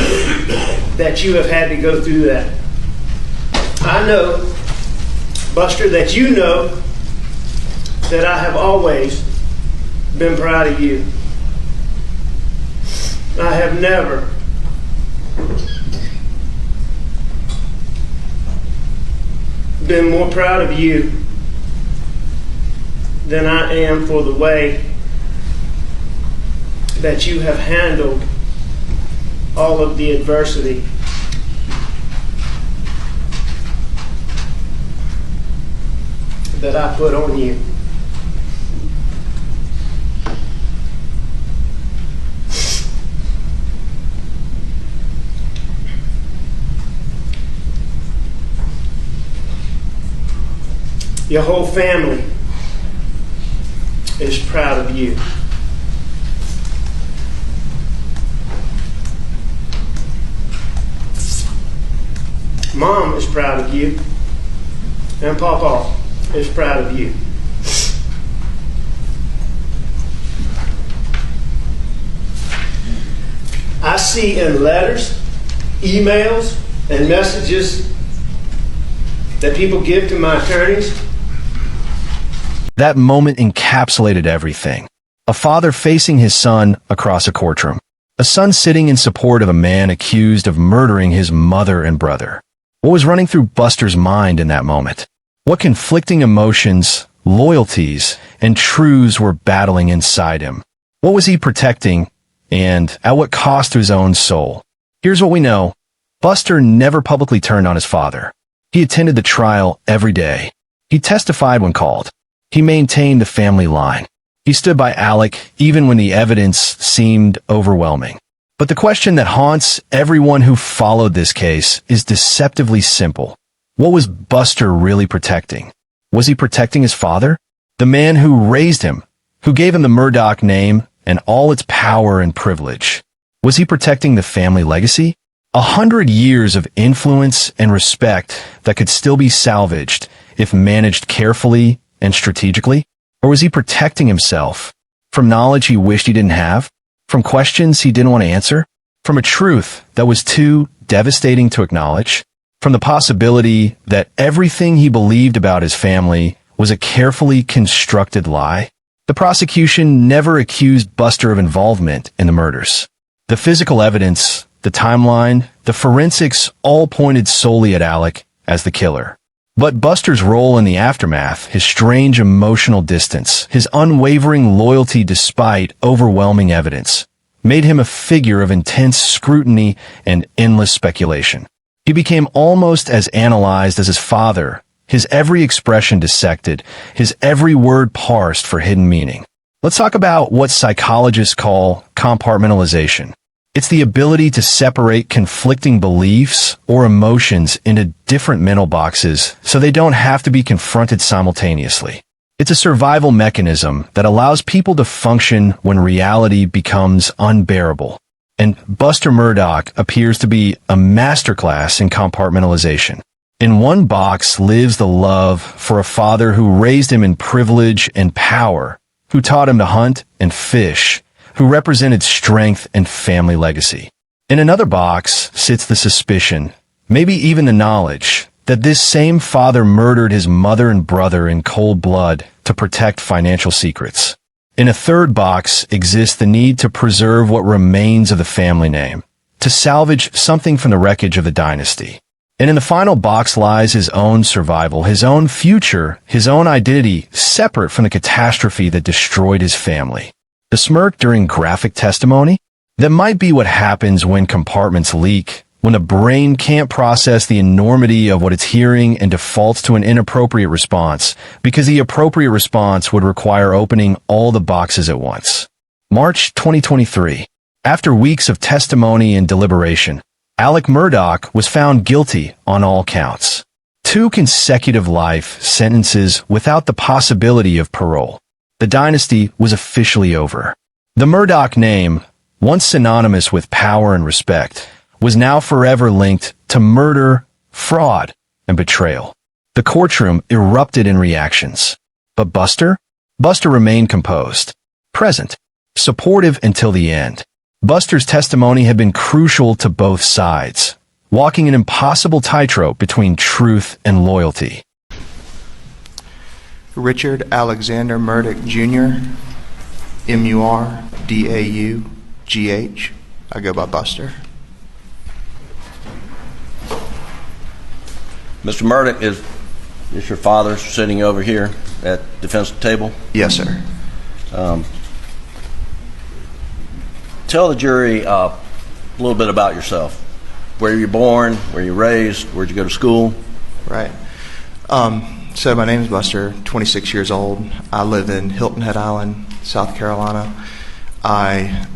that you have had to go through that. I know, Buster, that you know that I have always been proud of you. I have never been more proud of you than I am for the way that you have handled all of the adversity that I put on you. Your whole family is proud of you. Mom is proud of you, and Papa is proud of you. I see in letters, emails, and messages that people give to my attorneys. That moment encapsulated everything. A father facing his son across a courtroom. A son sitting in support of a man accused of murdering his mother and brother. What was running through Buster's mind in that moment? What conflicting emotions, loyalties, and truths were battling inside him? What was he protecting, and at what cost to his own soul? Here's what we know. Buster never publicly turned on his father. He attended the trial every day. He testified when called. He maintained the family line. He stood by Alec even when the evidence seemed overwhelming. But the question that haunts everyone who followed this case is deceptively simple. What was Buster really protecting? Was he protecting his father? The man who raised him, who gave him the Murdaugh name and all its power and privilege. Was he protecting the family legacy? 100 years of influence and respect that could still be salvaged if managed carefully and strategically? Or was he protecting himself from knowledge he wished he didn't have? From questions he didn't want to answer? From a truth that was too devastating to acknowledge? From the possibility that everything he believed about his family was a carefully constructed lie? The The prosecution never accused Buster of involvement in the murders. The physical evidence, the timeline, the forensics all pointed solely at Alec as the killer. But Buster's role in the aftermath, his strange emotional distance, his unwavering loyalty despite overwhelming evidence, made him a figure of intense scrutiny and endless speculation. He became almost as analyzed as his father, his every expression dissected, his every word parsed for hidden meaning. Let's talk about what psychologists call compartmentalization. It's the ability to separate conflicting beliefs or emotions into different mental boxes so they don't have to be confronted simultaneously. It's a survival mechanism that allows people to function when reality becomes unbearable. And Buster Murdaugh appears to be a masterclass in compartmentalization. In one box lives the love for a father who raised him in privilege and power, who taught him to hunt and fish, who represented strength and family legacy. In another box sits the suspicion, maybe even the knowledge, that this same father murdered his mother and brother in cold blood to protect financial secrets. In a third box exists the need to preserve what remains of the family name, to salvage something from the wreckage of the dynasty. And in the final box lies his own survival, his own future, his own identity, separate from the catastrophe that destroyed his family. The smirk during graphic testimony? That might be what happens when compartments leak, when the brain can't process the enormity of what it's hearing and defaults to an inappropriate response, because the appropriate response would require opening all the boxes at once. March 2023. After weeks of testimony and deliberation, Alex Murdaugh was found guilty on all counts. 2 consecutive life sentences without the possibility of parole. The dynasty was officially over. The Murdaugh name, once synonymous with power and respect, was now forever linked to murder, fraud, and betrayal. The courtroom erupted in reactions. But Buster? Buster remained composed, present, supportive until the end. Buster's testimony had been crucial to both sides, walking an impossible tightrope between truth and loyalty. Richard Alexander Murdaugh Jr., M-U-R-D-A-U-G-H. I go by Buster. Mr. Murdaugh, is your father sitting over here at the defense table? Yes, sir. Tell the jury a little bit about yourself. Where you born, where you raised, where'd you go to school? Right. So my name is Buster, 26 years old. I live in Hilton Head Island, South Carolina. I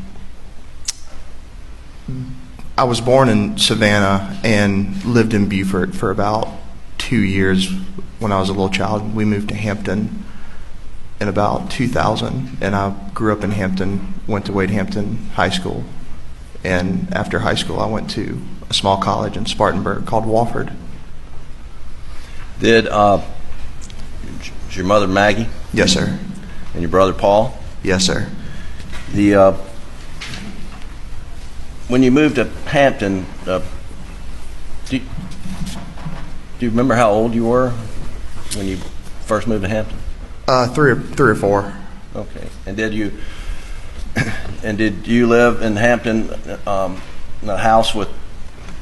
was born in Savannah and lived in Beaufort for about 2 years when I was a little child. We moved to Hampton in about 2000, and I grew up in Hampton, went to Wade Hampton High School. And after high school, I went to a small college in Spartanburg called Wofford. Is your mother Maggie? Yes, sir. And your brother Paul? Yes, sir. When you moved to Hampton, do you remember how old you were when you first moved to Hampton? Three or four. Okay. And did you live in Hampton in a house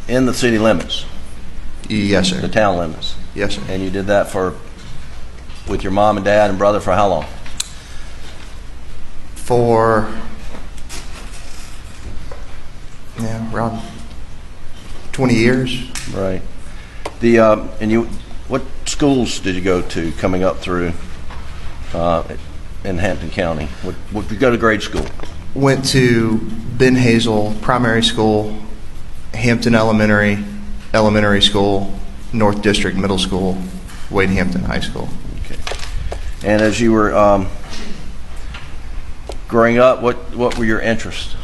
in the city limits? Yes, sir. The town limits? Yes, sir. And you did that with your mom and dad and brother for how long? For around 20 years. Right. What schools did you go to coming up through in Hampton County? What did you go to grade school? Went to Ben Hazel Primary School, Hampton Elementary School, North District Middle School, Wade Hampton High School. Okay. And as you were growing up, what were your interests,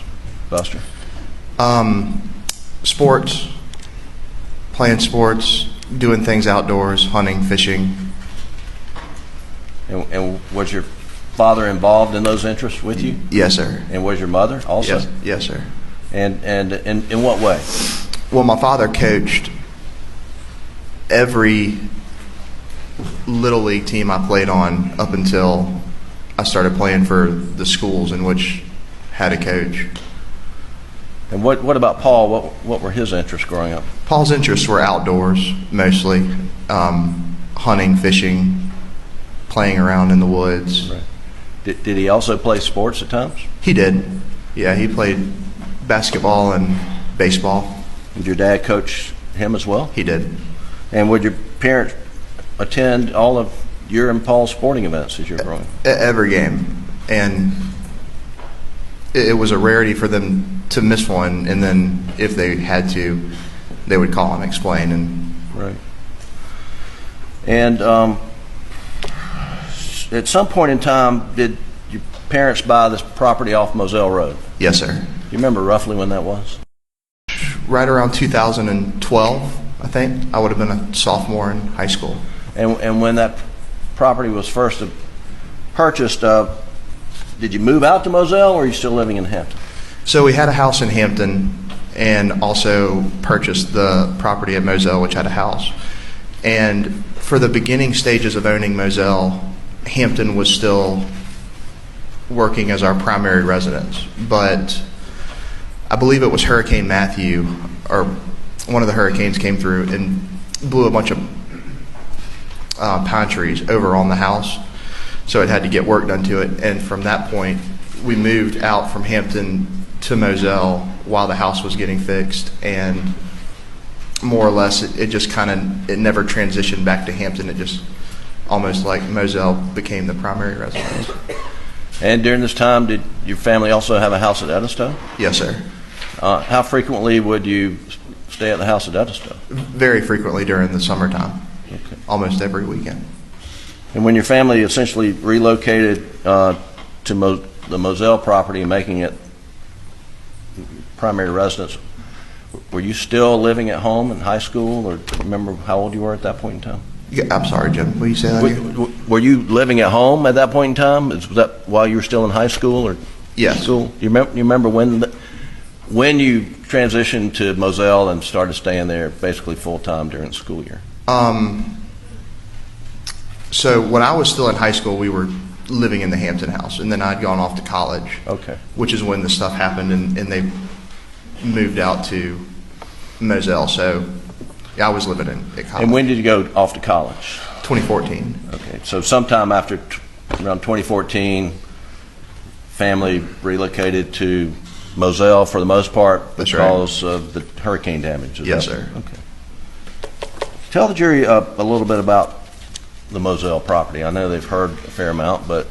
Buster? Sports, playing sports, doing things outdoors, hunting, fishing. And was your father involved in those interests with you? Yes, sir. And was your mother also? Yes, sir. And in what way? Well, my father coached every Little League team I played on up until I started playing for the schools in which had a coach. And what about Paul? What were his interests growing up? Paul's interests were outdoors, mostly. Hunting, fishing, playing around in the woods. Right. Did he also play sports at times? He did. Yeah, he played basketball and baseball. Did your dad coach him as well? He did. And would your parents attend all of your and Paul's sporting events as you're growing up? Every game. And it was a rarity for them to miss one, and then if they had to, they would call and explain. And right. And at some point in time, did your parents buy this property off Moselle Road? yes, sir. Do you remember roughly when that was? Right around 2012, I think. I would have been a sophomore in high school. And when that property was first purchased, did you move out to Moselle, or are you still living in Hampton? So we had a house in Hampton and also purchased the property at Moselle, which had a house. And for the beginning stages of owning Moselle, Hampton was still working as our primary residence. But I believe it was Hurricane Matthew, or one of the hurricanes came through and blew a bunch of pine trees over on the house. So it had to get work done to it. And from that point, we moved out from Hampton to Moselle while the house was getting fixed. And more or less, it just kind of, it never transitioned back to Hampton. It just almost like Moselle became the primary residence. And during this time, did your family also have a house at Edisto? Yes, sir. How frequently would you stay at the house at Edisto? Very frequently during the summertime. Okay. Almost every weekend. And when your family essentially relocated to the Moselle property and making it primary residence, were you still living at home in high school, or remember how old you were at that point in time? Yeah, I'm sorry, Jim. Will you say that again? Were you living at home at that point in time? Was that while you were still in high school or Yes. school? You remember when you transitioned to Moselle and started staying there basically full time during the school year? So when I was still in high school, we were living in the Hampton house, and then I'd gone off to college. Okay. Which is when the stuff happened, and they moved out to Moselle. So yeah, I was living at college. And when did you go off to college? 2014. Okay, so sometime after around 2014, family relocated to Moselle for the most part That's right. because of the hurricane damage. Is Yes, that- sir. Okay. Tell the jury a little bit about the Moselle property. I know they've heard a fair amount, but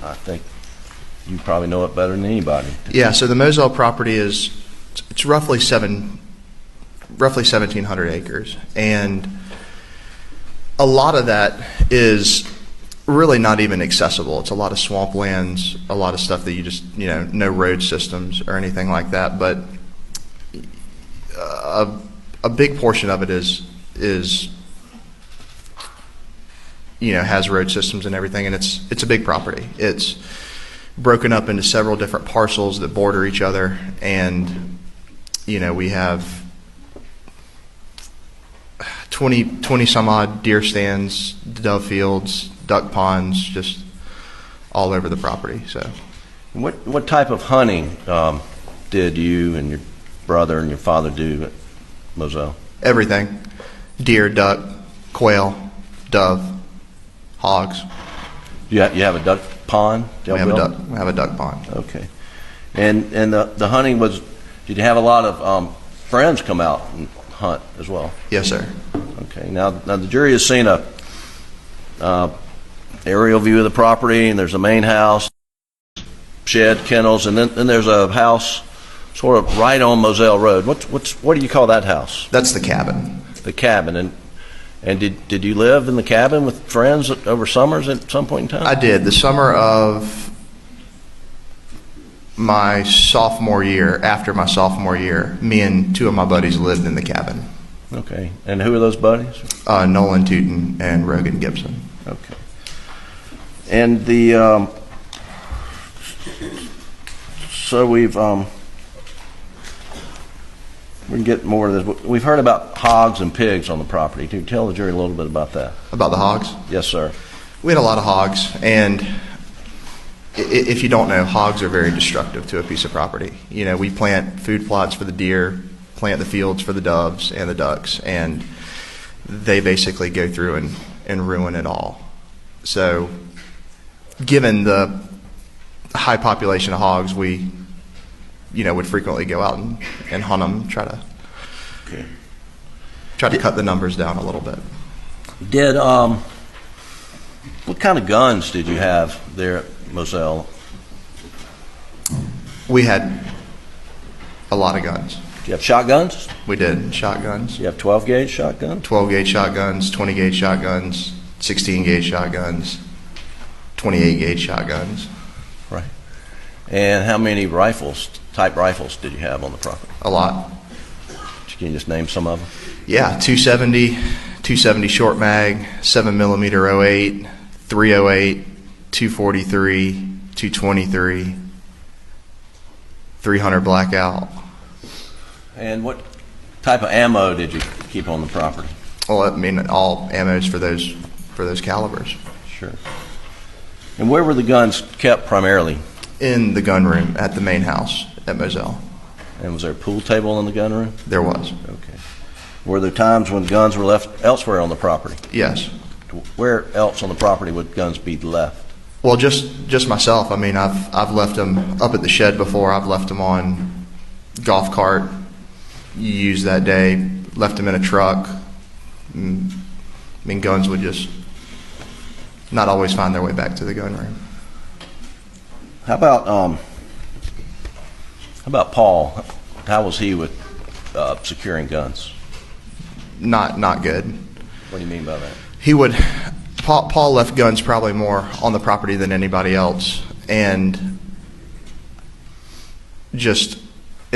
I think you probably know it better than anybody. Yeah, so the Moselle property it's roughly 1,700 acres, and a lot of that is really not even accessible. It's a lot of swamplands, a lot of stuff that you just, no road systems or anything like that, but a big portion of it is has road systems and everything, and it's a big property. It's broken up into several different parcels that border each other, and we have 20 some odd deer stands, dove fields, duck ponds, just all over the property. So What type of hunting did you and your brother and your father do at Moselle? everything: deer, duck, quail, dove, hogs. You have a duck pond? We have a duck pond. Okay. And the hunting was, did you have a lot of friends come out and hunt as well? Yes, sir. Okay. Now the jury has seen a aerial view of the property, and there's a main house, shed, kennels, and then there's a house sort of right on Moselle Road. What do you call that house? That's the cabin. The cabin. And did you live in the cabin with friends over summers at some point in time? I did. The summer of my sophomore year, after my sophomore year, me and two of my buddies lived in the cabin. Okay. And who are those buddies? Nolan Tootin and Rogan Gibson. Okay. And so we can get more of this. We've heard about hogs and pigs on the property. Can you tell the jury a little bit about that? About the hogs? Yes, sir. We had a lot of hogs, and if you don't know, hogs are very destructive to a piece of property. You know, we plant food plots for the deer, plant the fields for the doves and the ducks, and they basically go through and ruin it all. So given the high population of hogs, we, would frequently go out and hunt them, try to cut the numbers down a little bit. Did what kind of guns did you have there at Moselle? We had a lot of guns. Did you have shotguns? We did. Shotguns. You have 12 gauge shotguns? 12 gauge shotguns, 20 gauge shotguns, 16 gauge shotguns, 28 gauge shotguns. Right. And how many type rifles did you have on the property? A lot. Can you just name some of them? Yeah, 270 short mag, 7mm 08, 308, 243, 223, 300 blackout. And what type of ammo did you keep on the property? Well, I mean, all ammos for those calibers. Sure. And where were the guns kept primarily? In the gun room at the main house at Moselle. And was there a pool table in the gun room? There was. Okay. Were there times when guns were left elsewhere on the property? Yes. Where else on the property would guns be left? Well, just myself. I mean, I've left them up at the shed before. I've left them on golf cart. You used that day. Left them in a truck. I mean, guns would just not always find their way back to the gun room. How about Paul? How was he with securing guns? Not good. What do you mean by that? Paul left guns probably more on the property than anybody else, and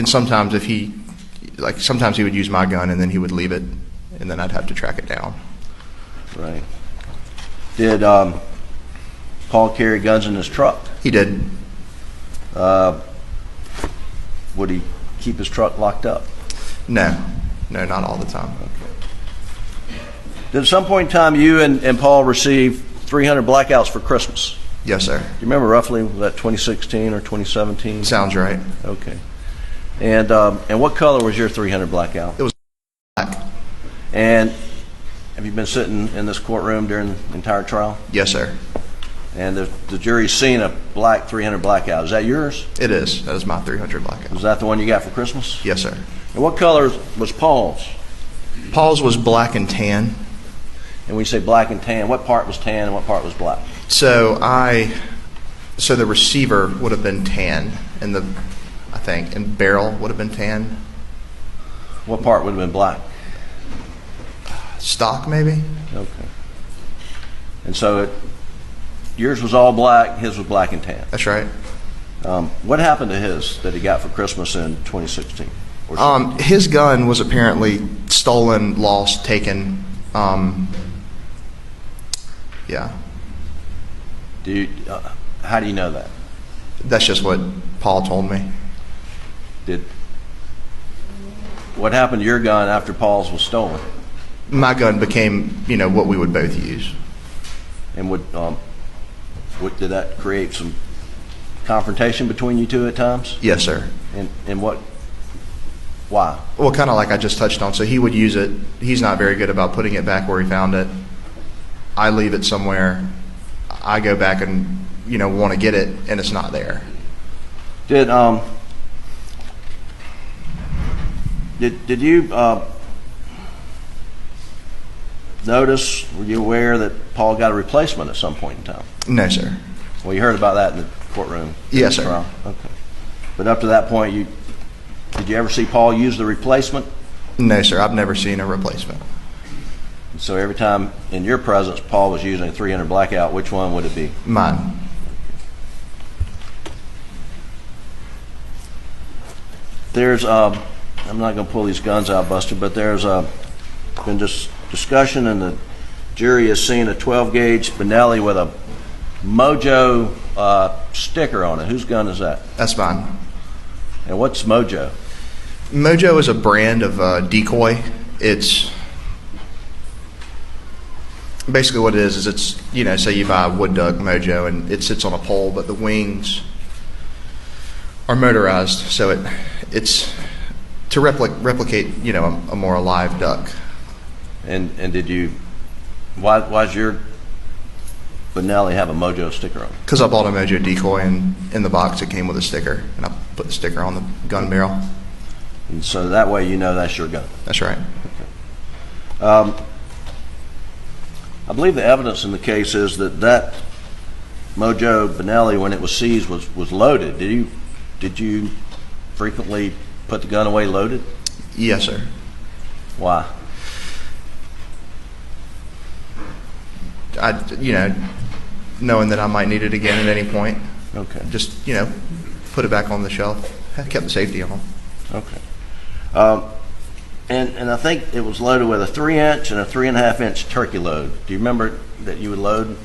sometimes sometimes he would use my gun and then he would leave it, and then I'd have to track it down. Right. Did Paul carry guns in his truck? He did. Would he keep his truck locked up? No, not all the time. Did at some point in time you and Paul receive 300 blackouts for Christmas? Yes, sir. Do you remember roughly, was that 2016 or 2017? Sounds right. Okay. And what color was your 300 blackout? It was black. And have you been sitting in this courtroom during the entire trial? Yes, sir. And the jury's seen a black 300 blackout. Is that yours? It is. That is my 300 blackout. Was that the one you got for Christmas? Yes, sir. And what color was Paul's? Paul's was black and tan. And when you say black and tan, what part was tan and what part was black? So the receiver would have been tan, and and barrel would have been tan. What part would have been black? Stock, maybe. Okay. And so yours was all black, his was black and tan. That's right. What happened to his that he got for Christmas in 2016? His gun was apparently stolen, lost, taken. Yeah. How do you know that? That's just what Paul told me. What happened to your gun after Paul's was stolen? My gun became, what we would both use. And did that create some confrontation between you two at times? Yes, sir. And why? Well, kind of like I just touched on. So he would use it. He's not very good about putting it back where he found it. I leave it somewhere. I go back and, want to get it, and it's not there. Did you notice, were you aware that Paul got a replacement at some point in time? No, sir. Well, you heard about that in the courtroom? Yes, sir. Trial? Okay. But up to that point, did you ever see Paul use the replacement? No, sir. I've never seen a replacement. So every time in your presence Paul was using a 300 blackout, which one would it be? Mine. There's, I'm not going to pull these guns out, Buster, but there's been discussion, and the jury has seen a 12-gauge Benelli with a Mojo sticker on it. Whose gun is that? That's mine. And what's Mojo? Mojo is a brand of decoy. It's Basically what it is it's, say you buy a wood duck mojo and it sits on a pole, but the wings are motorized, so it's to replicate, a more alive duck. And did you, why's your Benelli have a Mojo sticker on it? Because I bought a mojo decoy, and in the box it came with a sticker, and I put the sticker on the gun barrel. And so that way you know that's your gun. That's right. I believe the evidence in the case is that Mojo Benelli, when it was seized, was loaded. Did you frequently put the gun away loaded? Yes, sir. Why? Knowing that I might need it again at any point. Okay. Just, put it back on the shelf. I kept the safety on. Okay. And I think it was loaded with a 3-inch and a 3.5-inch turkey load. Do you remember that you would load?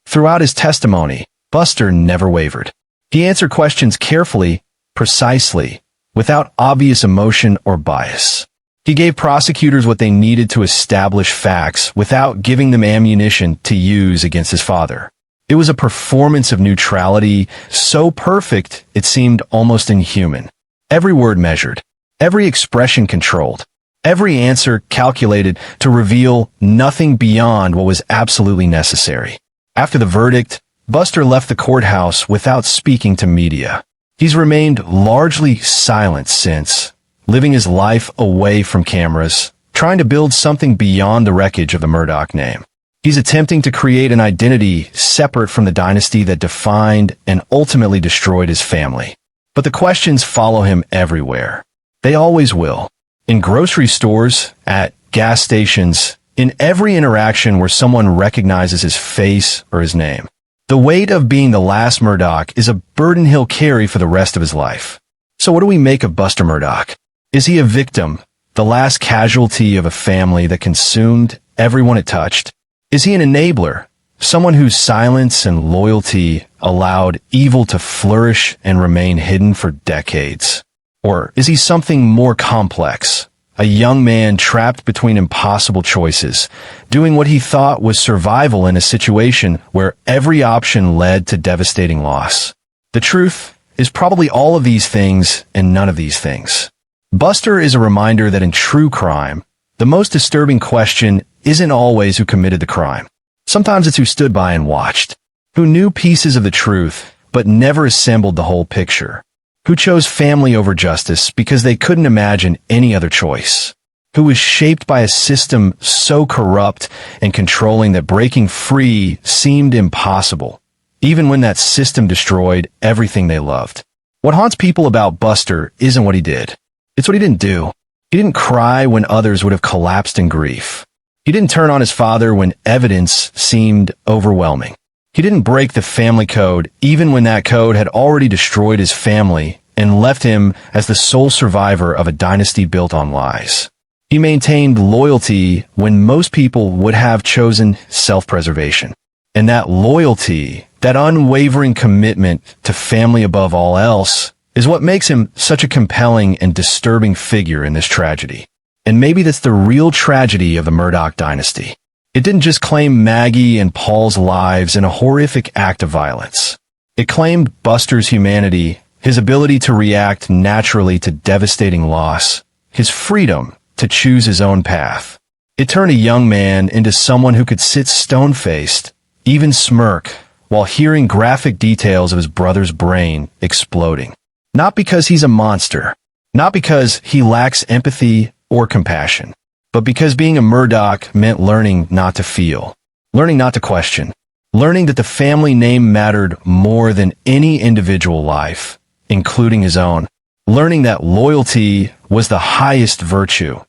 Throughout his testimony, Buster never wavered. He answered questions carefully, precisely, without obvious emotion or bias. He gave prosecutors what they needed to establish facts without giving them ammunition to use against his father. It was a performance of neutrality so perfect it seemed almost inhuman. Every word measured, every expression controlled, every answer calculated to reveal nothing beyond what was absolutely necessary. After the verdict, Buster left the courthouse without speaking to media. He's remained largely silent since, living his life away from cameras, trying to build something beyond the wreckage of the Murdaugh name. He's attempting to create an identity separate from the dynasty that defined and ultimately destroyed his family. But the questions follow him everywhere. They always will. In grocery stores, at gas stations, in every interaction where someone recognizes his face or his name. The weight of being the last Murdaugh is a burden he'll carry for the rest of his life. So what do we make of Buster Murdaugh? Is he a victim, the last casualty of a family that consumed everyone it touched? Is he an enabler, someone whose silence and loyalty allowed evil to flourish and remain hidden for decades? Or is he something more complex, a young man trapped between impossible choices, doing what he thought was survival in a situation where every option led to devastating loss? The truth is probably all of these things and none of these things. Buster is a reminder that in true crime, the most disturbing question isn't always who committed the crime. Sometimes it's who stood by and watched, who knew pieces of the truth but never assembled the whole picture, who chose family over justice because they couldn't imagine any other choice, who was shaped by a system so corrupt and controlling that breaking free seemed impossible, even when that system destroyed everything they loved. What haunts people about Buster isn't what he did. It's what he didn't do. He didn't cry when others would have collapsed in grief. He didn't turn on his father when evidence seemed overwhelming. He didn't break the family code even when that code had already destroyed his family and left him as the sole survivor of a dynasty built on lies. He maintained loyalty when most people would have chosen self-preservation. And that loyalty, that unwavering commitment to family above all else, is what makes him such a compelling and disturbing figure in this tragedy. And maybe that's the real tragedy of the Murdaugh dynasty. It didn't just claim Maggie and Paul's lives in a horrific act of violence. It claimed Buster's humanity, his ability to react naturally to devastating loss, his freedom to choose his own path. It turned a young man into someone who could sit stone-faced, even smirk, while hearing graphic details of his brother's brain exploding. Not because he's a monster, not because he lacks empathy or compassion, but because being a Murdaugh meant learning not to feel, learning not to question, learning that the family name mattered more than any individual life, including his own, learning that loyalty was the highest virtue,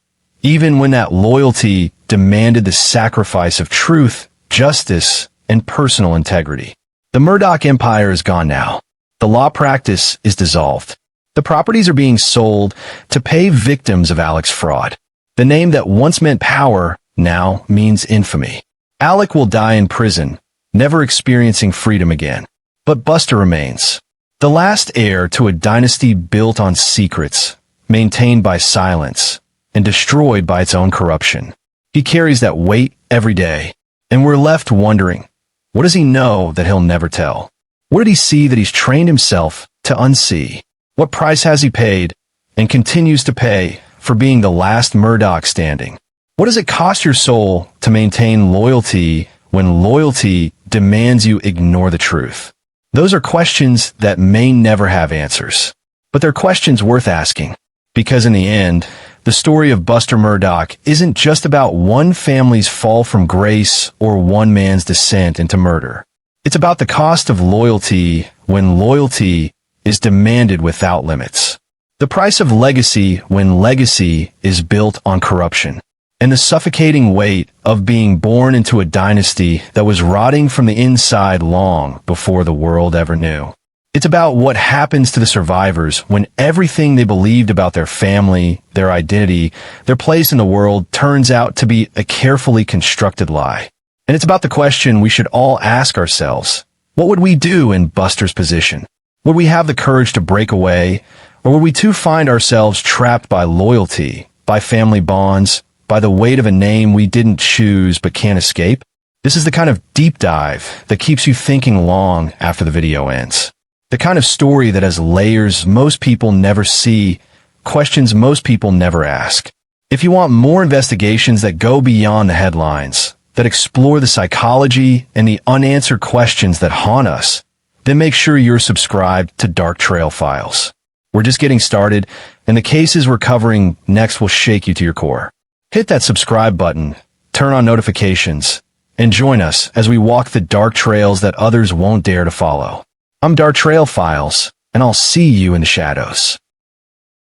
even when that loyalty demanded the sacrifice of truth, justice, and personal integrity. The Murdaugh empire is gone now. The law practice is dissolved. The properties are being sold to pay victims of Alex fraud. The name that once meant power now means infamy. Alec will die in prison, never experiencing freedom again. But Buster remains, the last heir to a dynasty built on secrets, maintained by silence, and destroyed by its own corruption. He carries that weight every day, And we're left wondering, what does he know that he'll never tell? What did he see that he's trained himself to unsee? What price has he paid and continues to pay for being the last Murdaugh standing? What does it cost your soul to maintain loyalty when loyalty demands you ignore the truth? Those are questions that may never have answers, but they're questions worth asking, because in the end, the story of Buster Murdaugh isn't just about one family's fall from grace or one man's descent into murder. It's about the cost of loyalty when loyalty is demanded without limits. The price of legacy when legacy is built on corruption. And the suffocating weight of being born into a dynasty that was rotting from the inside long before the world ever knew. It's about what happens to the survivors when everything they believed about their family, their identity, their place in the world turns out to be a carefully constructed lie. And it's about the question we should all ask ourselves. What would we do in Buster's position? Would we have the courage to break away, or would we too find ourselves trapped by loyalty, by family bonds, by the weight of a name we didn't choose but can't escape? This is the kind of deep dive that keeps you thinking long after the video ends. The kind of story that has layers most people never see, questions most people never ask. If you want more investigations that go beyond the headlines, that explore the psychology and the unanswered questions that haunt us, then make sure you're subscribed to Dark Trail Files. We're just getting started, and the cases we're covering next will shake you to your core. Hit that subscribe button, turn on notifications, and join us as we walk the dark trails that others won't dare to follow. I'm Dark Trail Files, and I'll see you in the shadows.